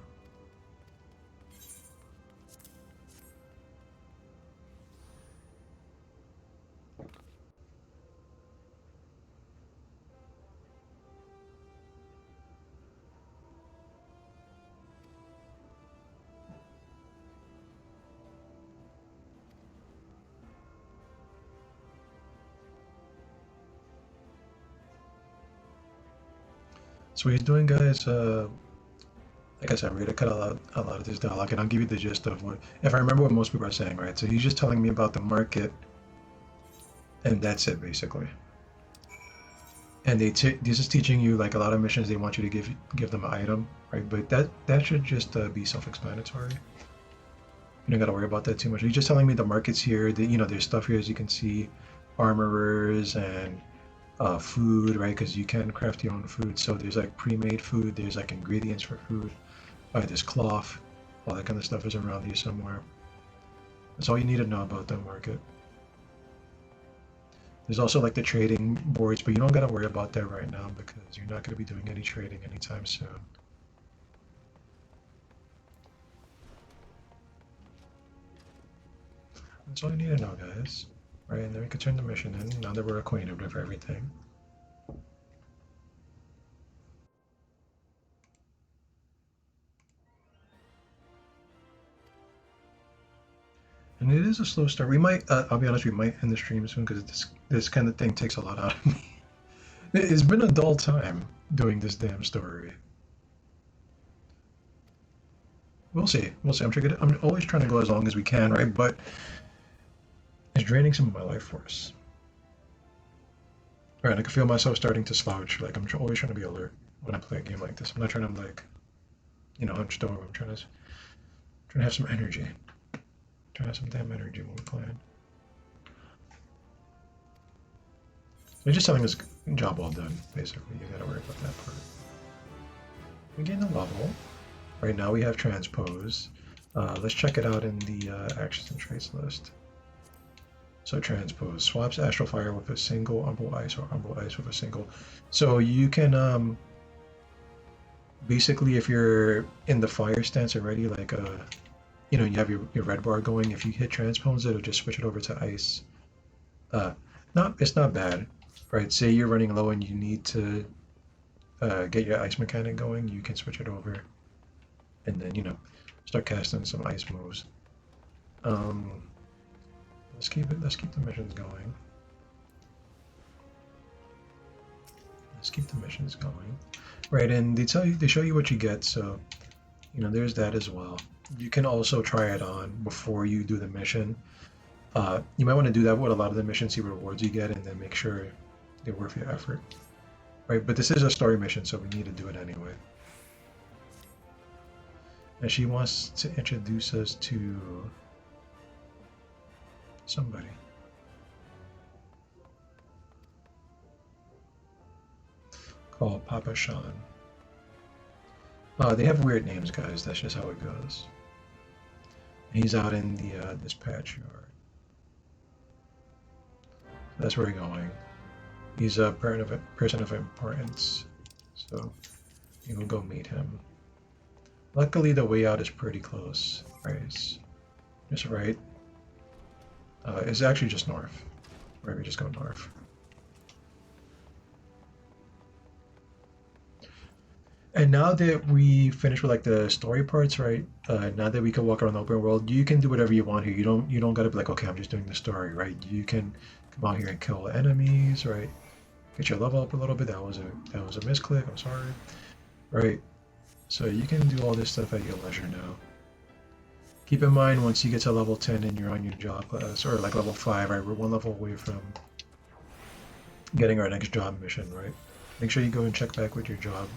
So what he's doing, guys, like I said, we're gonna cut a lot of this dialogue, and I'll give you the gist of what, if I remember what most people are saying, right? So he's just telling me about the market, and that's it basically. And this is teaching you like a lot of missions. They want you to give them an item, right? But that should just be self-explanatory. You don't gotta worry about that too much. He's just telling me the market's here. That there's stuff here as you can see, armorers and food, right? Because you can craft your own food. So there's like pre-made food. There's like ingredients for food. There's cloth. All that kind of stuff is around here somewhere. That's all you need to know about the market. There's also like the trading boards, but you don't gotta worry about that right now because you're not gonna be doing any trading anytime soon. That's all you need to know, guys. Right, and then we can turn the mission in now that we're acquainted with everything. And it is a slow start. We might, I'll be honest, we might end the stream soon because this kind of thing takes a lot out of me. It's been a dull time doing this damn story. We'll see. We'll see. I'm always trying to go as long as we can, right? But it's draining some of my life force. Right, I can feel myself starting to slouch. Like I'm always trying to be alert when I play a game like this. I'm not trying to like, hunched over. I'm trying to have some energy. Trying to have some damn energy when we're playing. They're just telling us job well done, basically. You gotta worry about that part. We gain a level. Right now we have transpose. Let's check it out in the actions and traits list. So transpose swaps astral fire with a single umbral ice or umbral ice with a single. So you can basically, if you're in the fire stance already, like you have your red bar going. If you hit transpose, it'll just switch it over to ice. It's not bad, right? Say you're running low and you need to get your ice mechanic going, you can switch it over, and then start casting some ice moves. Let's keep the missions going. Let's keep the missions going. Right, and they show you what you get, so there's that as well. You can also try it on before you do the mission. You might want to do that with a lot of the missions, see what rewards you get, and then make sure they're worth your effort. Right, but this is a story mission, so we need to do it anyway. And she wants to introduce us to somebody. Called Papa Sean. They have weird names, guys. That's just how it goes. He's out in the dispatch yard. That's where we're going. He's a person of importance, so you will go meet him. Luckily, the way out is pretty close. Right, it's just right. It's actually just north. Right, we just go north. And now that we finish with like the story parts, right? Now that we can walk around the open world, you can do whatever you want here. You don't gotta be like, okay, I'm just doing the story, right? You can come out here and kill enemies, right? Get your level up a little bit. That was a misclick. I'm sorry. Right. So you can do all this stuff at your leisure now. Keep in mind, once you get to level 10 and you're on your job class, or like level 5, right? We're one level away from getting our next job mission, right? Make sure you go and check back with your job,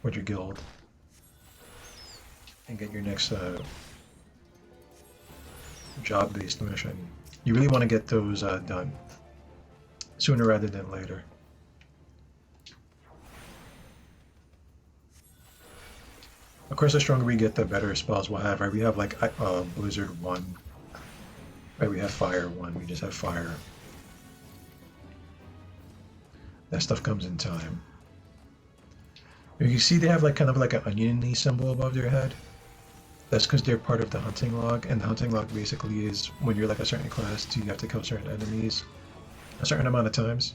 with your guild, and get your next job-based mission. You really want to get those done sooner rather than later. Of course, the stronger we get, the better spells we'll have, right? We have like Blizzard 1, right? We have Fire 1, we just have Fire. That stuff comes in time. You can see they have like kind of like an onion-y symbol above their head. That's because they're part of the hunting log, and the hunting log basically is when you're like a certain class, you have to kill certain enemies a certain amount of times.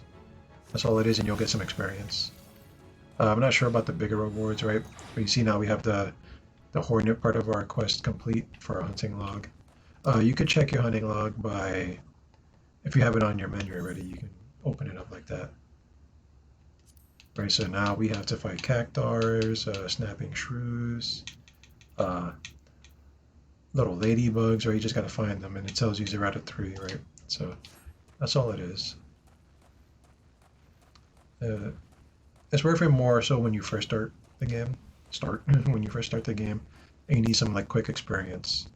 That's all it is, and you'll get some experience. I'm not sure about the bigger rewards, right? But you see now we have the Hornet part of our quest complete for our hunting log. You could check your hunting log by, if you have it on your menu already, you can open it up like that. Right, so now we have to fight cactars, snapping shrews, little ladybugs, right? You just gotta find them, and it tells you 0 out of 3, right? So that's all it is. It's worth it more so when you first start the game. When you first start the game, and you need some like quick experience.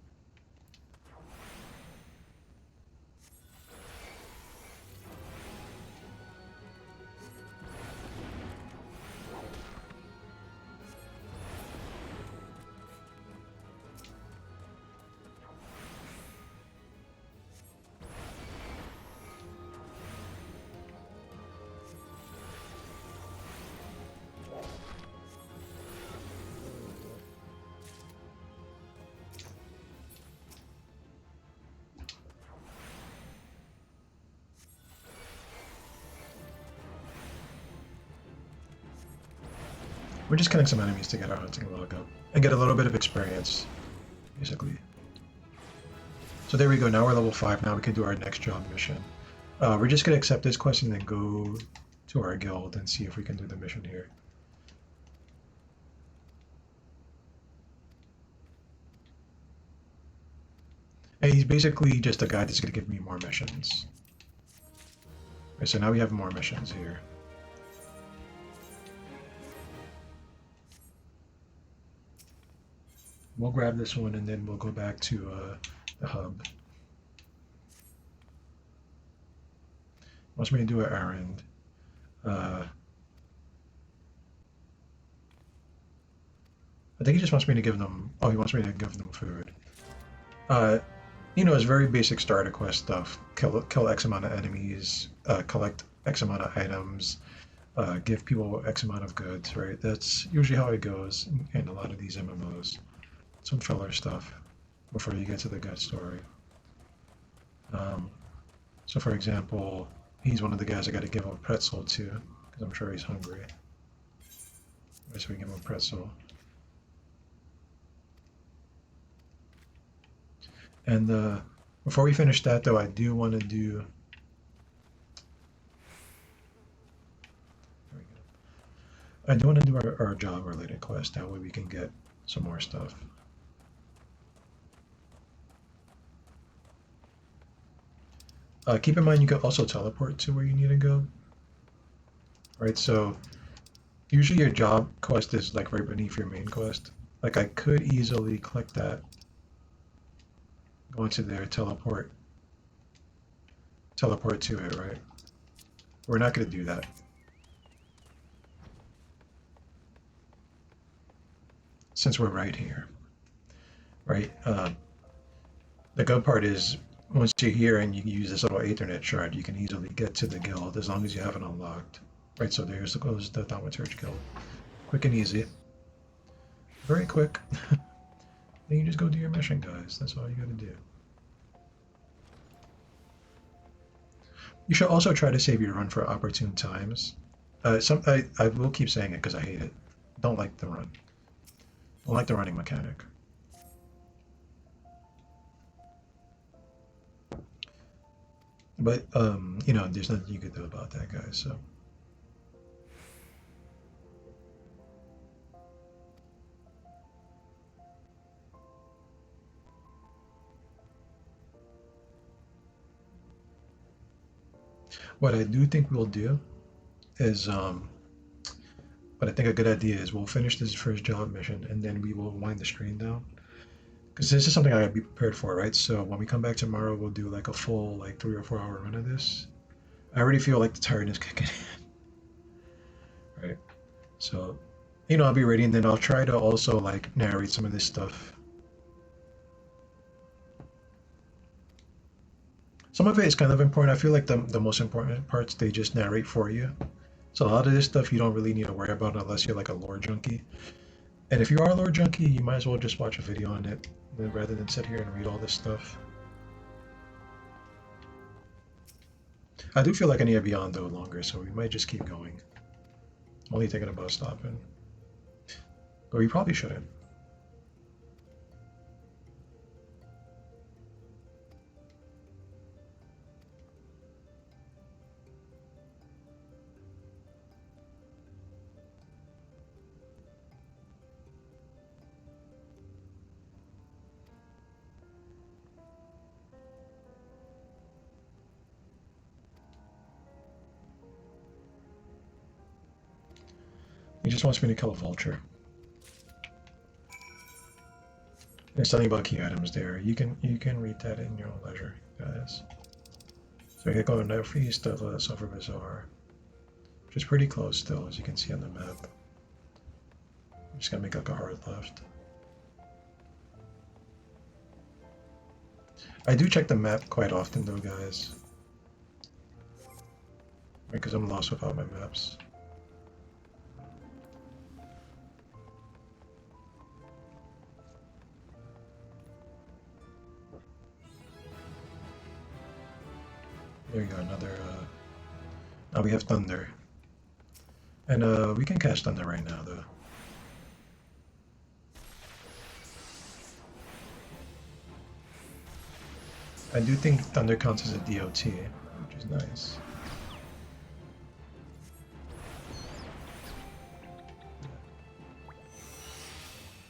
We're just killing some enemies to get our hunting log up and get a little bit of experience, basically. So there we go. Now we're level 5. Now we can do our next job mission. We're just gonna accept this quest and then go to our guild and see if we can do the mission here. And he's basically just a guy that's gonna give me more missions. Right, so now we have more missions here. We'll grab this one and then we'll go back to the hub. Wants me to do an errand. I think he just wants me to give them. Oh, he wants me to give them food. You know, it's very basic starter quest stuff. Kill X amount of enemies. Collect X amount of items. Give people X amount of goods. Right. That's usually how it goes in a lot of these MMOs. Some filler stuff before you get to the gut story. So for example, he's one of the guys I got to give a pretzel to because I'm sure he's hungry. So we give him a pretzel. And before we finish that though, I do want to do. There we go. I do want to do our job related quest. That way we can get some more stuff. Keep in mind you can also teleport to where you need to go. Right, so usually your job quest is like right beneath your main quest. Like I could easily click that, go into there, teleport to it, right? We're not going to do that. Since we're right here, right? The good part is once you're here and you use this little Ethernet shard, you can easily get to the guild as long as you have it unlocked. Right, so there's goes the Thaumaturge guild. Quick and easy. Very quick. Then you just go do your mission, guys. That's all you gotta do. You should also try to save your run for opportune times. I will keep saying it because I hate it. Don't like the run. Don't like the running mechanic. But you know, there's nothing you can do about that, guys. So. What I do think we'll do is, what I think a good idea is we'll finish this first job mission and then we will wind the stream down. Because this is something I gotta be prepared for, right? So when we come back tomorrow, we'll do like a full like 3 or 4 hour run of this. I already feel like the tiredness kicking in, right? So, you know, I'll be ready and then I'll try to also like narrate some of this stuff. Some of it is kind of important. I feel like the most important parts they just narrate for you. So a lot of this stuff you don't really need to worry about unless you're like a lore junkie. And if you are a lore junkie, you might as well just watch a video on it rather than sit here and read all this stuff. I do feel like I need to be on though longer, so we might just keep going. Only thinking about stopping. But we probably shouldn't. He just wants me to kill a vulture. There's something about key items there. You can read that in your own leisure, guys. So we get going to Feast of Sulfur Bazaar, which is pretty close still, as you can see on the map. I'm just gonna make like a hard left. I do check the map quite often though, guys, because I'm lost without my maps. There you go, another, now we have Thunder. And we can cast Thunder right now, though. I do think Thunder counts as a DOT, which is nice.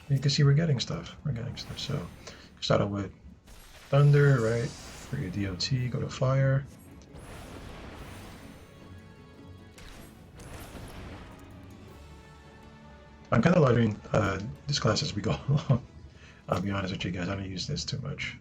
You can see we're getting stuff. So, start out with Thunder, right? For your DOT, go to Fire. I'm kind of learning this class as we go along. I'll be honest with you guys, I don't use this too much.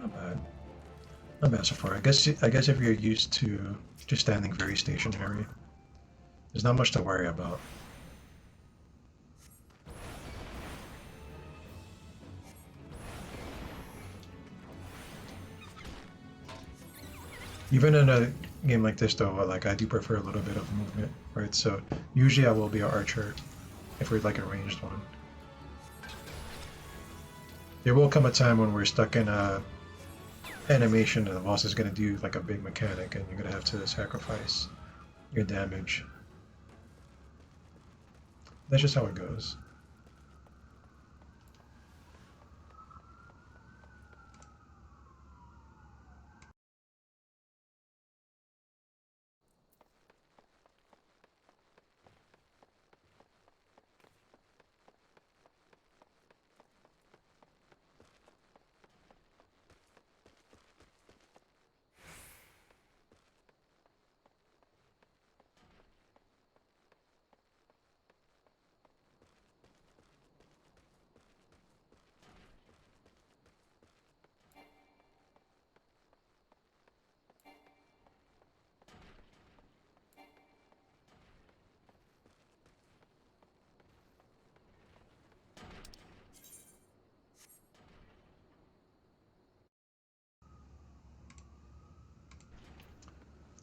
Not bad. Not bad so far. I guess if you're used to just standing very stationary, there's not much to worry about. Even in a game like this though, like I do prefer a little bit of movement, right? So usually I will be an archer if we're like a ranged one. There will come a time when we're stuck in a animation and the boss is going to do like a big mechanic and you're going to have to sacrifice your damage. That's just how it goes.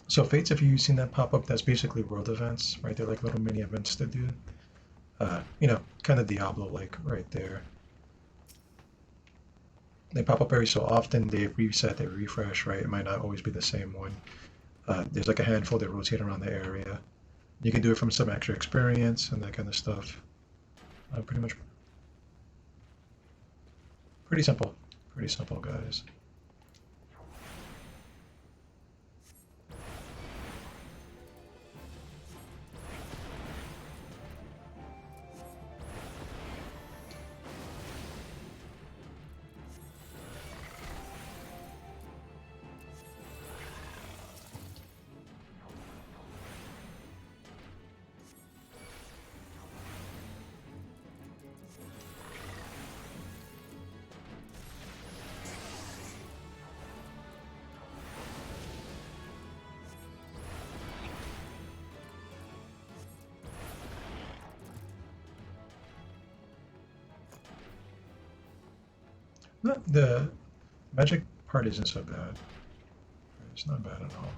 So Fates, if you've seen that pop up, that's basically world events, right? They're like little mini events to do. Kind of Diablo-like right there. They pop up every so often. They reset, they refresh, right? It might not always be the same one. There's like a handful that rotate around the area. You can do it from some extra experience and that kind of stuff. Pretty much, pretty simple. Pretty simple, guys. The magic part isn't so bad. It's not bad at all.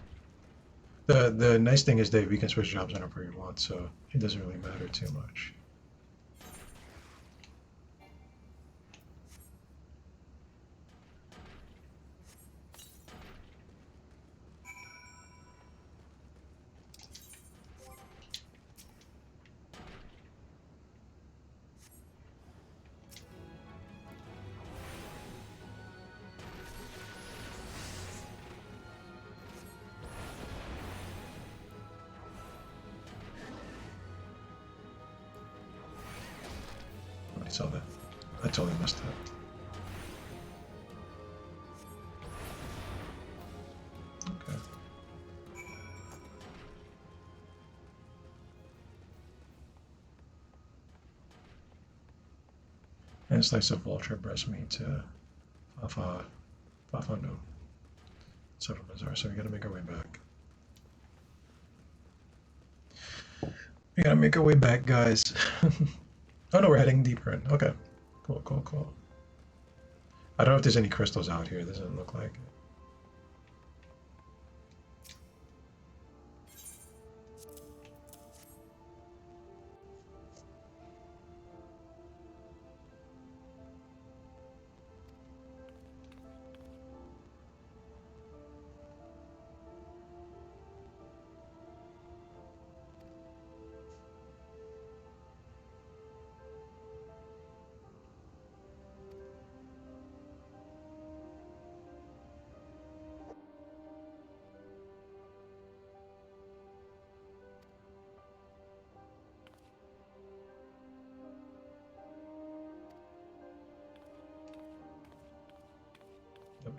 The nice thing is that we can switch jobs whenever we want, so it doesn't really matter too much. I saw that. I totally missed that. Okay. And slice of vulture breast meat to Fafa, Fafando. Several bizarre, so we gotta make our way back. We gotta make our way back, guys. Oh no, we're heading deeper in. Okay. Cool, cool, cool. I don't know if there's any crystals out here. Doesn't look like it.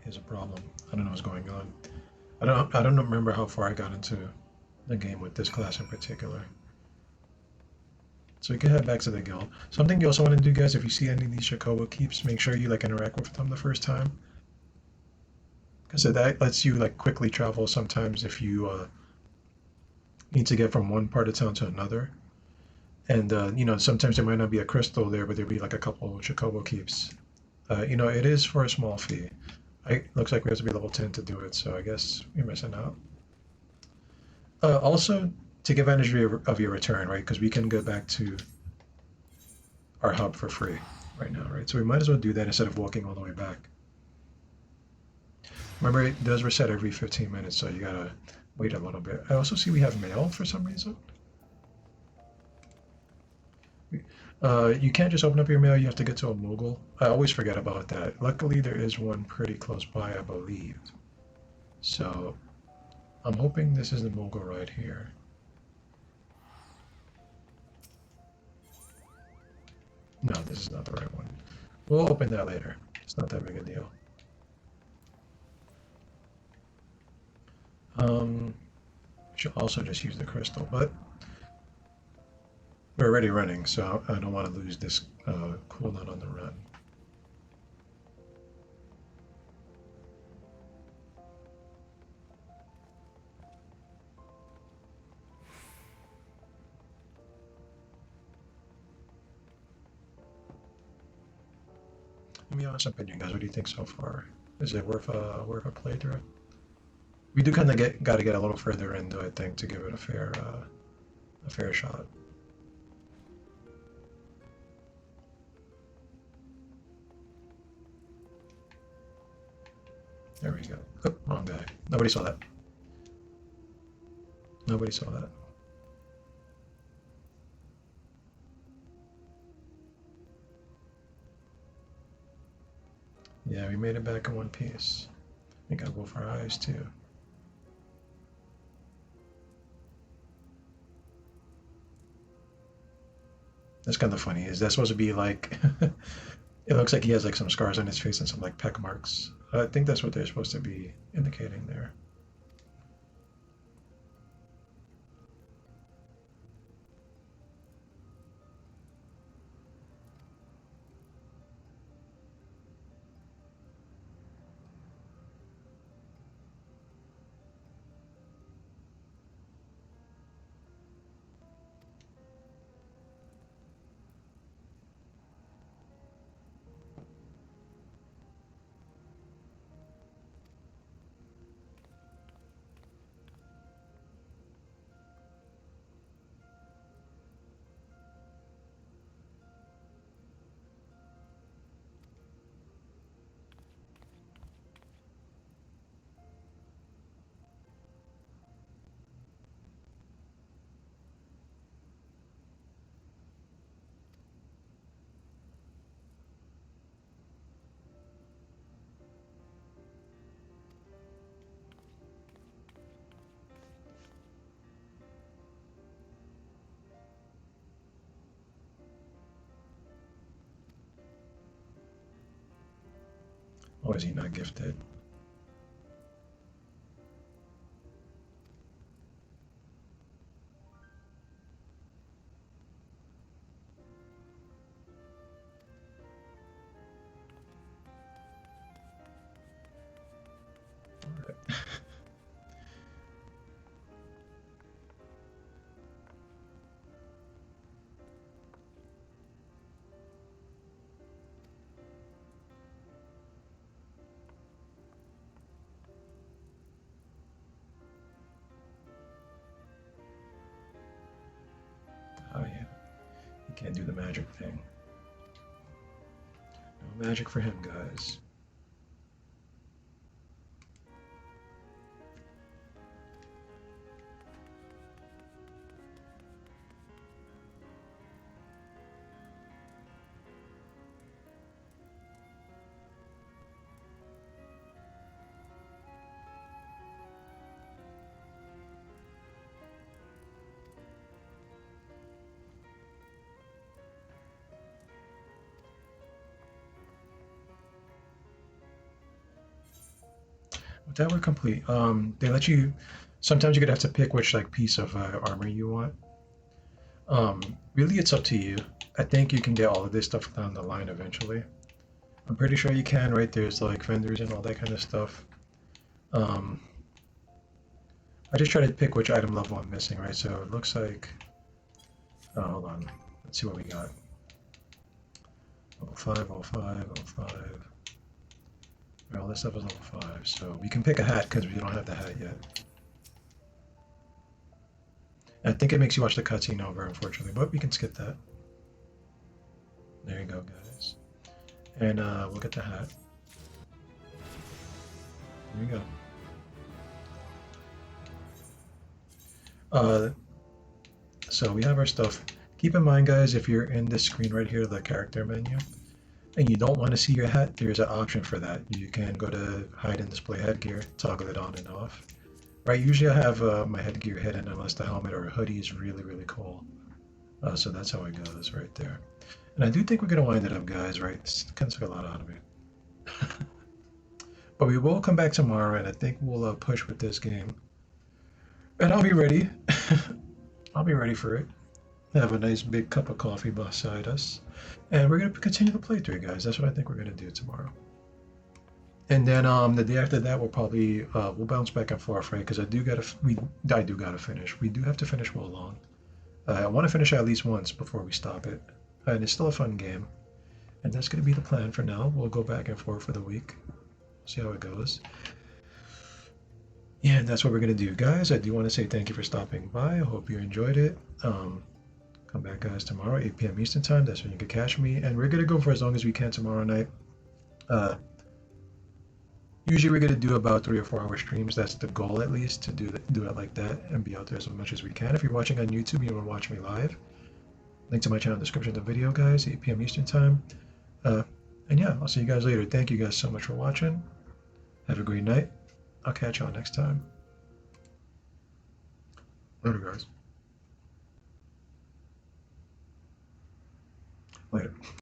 Here's a problem. I don't know what's going on. I don't remember how far I got into the game with this class in particular. So we can head back to the guild. Something you also want to do, guys, if you see any of these Chocobo keeps, make sure you like interact with them the first time. Because that lets you like quickly travel sometimes if you need to get from one part of town to another. And sometimes there might not be a crystal there, but there'll be like a couple of Chocobo keeps. It is for a small fee. Looks like we have to be level 10 to do it, so I guess we're missing out. Also, take advantage of your return, right? Because we can go back to our hub for free right now, right? So we might as well do that instead of walking all the way back. Remember, it does reset every 15 minutes, so you gotta wait a little bit. I also see we have mail for some reason. You can't just open up your mail, you have to get to a Moogle. I always forget about that. Luckily, there is one pretty close by, I believe. So, I'm hoping this is the Moogle right here. No, this is not the right one. We'll open that later. It's not that big a deal. Should also just use the crystal, but we're already running, so I don't want to lose this cooldown on the run. Let me honest opinion, guys. What do you think so far? Is it worth a playthrough? We do kind of got to get a little further in, though, I think, to give it a fair shot. There we go. Oh, wrong guy. Nobody saw that. Nobody saw that. Yeah, we made it back in one piece. We got both our eyes too. That's kind of funny. Is that supposed to be like? It looks like he has like some scars on his face and some like peck marks. I think that's what they're supposed to be indicating there. Or is he not gifted? Oh yeah, he can't do the magic thing. No magic for him, guys. With that, we're complete. They let you. Sometimes you're gonna have to pick which like piece of armor you want. Really, it's up to you. I think you can get all of this stuff down the line eventually. I'm pretty sure you can, right? There's like vendors and all that kind of stuff. Um, I just try to pick which item level I'm missing, right? So it looks like. Oh, hold on. Let's see what we got. Level 5, level 5, level 5. Well, this stuff is level 5, so we can pick a hat because we don't have the hat yet. I think it makes you watch the cutscene over, unfortunately, but we can skip that. There you go, guys. And we'll get the hat. There you go. So we have our stuff. Keep in mind, guys, if you're in this screen right here, the character menu, and you don't want to see your hat, there's an option for that. You can go to hide and display headgear, toggle it on and off. Right, usually I have my headgear hidden unless the helmet or hoodie is really, really cool. So that's how it goes right there. And I do think we're going to wind it up, guys, right? This kind of took a lot out of me. But we will come back tomorrow, and I think we'll push with this game. And I'll be ready. I'll be ready for it. Have a nice big cup of coffee beside us. And we're going to continue the playthrough, guys. That's what I think we're going to do tomorrow. And then the day after that, we'll probably we'll bounce back and forth, right? Because I do gotta finish. We do have to finish Wo Long. I want to finish at least once before we stop it, and it's still a fun game. And that's gonna be the plan for now. We'll go back and forth for the week, see how it goes. Yeah, that's what we're gonna do, guys. I do want to say thank you for stopping by. I hope you enjoyed it. Come back, guys, tomorrow, 8 p.m. Eastern time. That's when you can catch me, and we're gonna go for as long as we can tomorrow night. Uh, Usually, we're gonna do about 3 or 4 hour streams. That's the goal, at least, to do it like that and be out there as much as we can. If you're watching on YouTube, you want to watch me live. Link to my channel in the description of the video, guys. 8 p.m. Eastern time. Uh, and yeah, I'll see you guys later. Thank you guys so much for watching. Have a great night. I'll catch y'all next time. Later, guys. Later.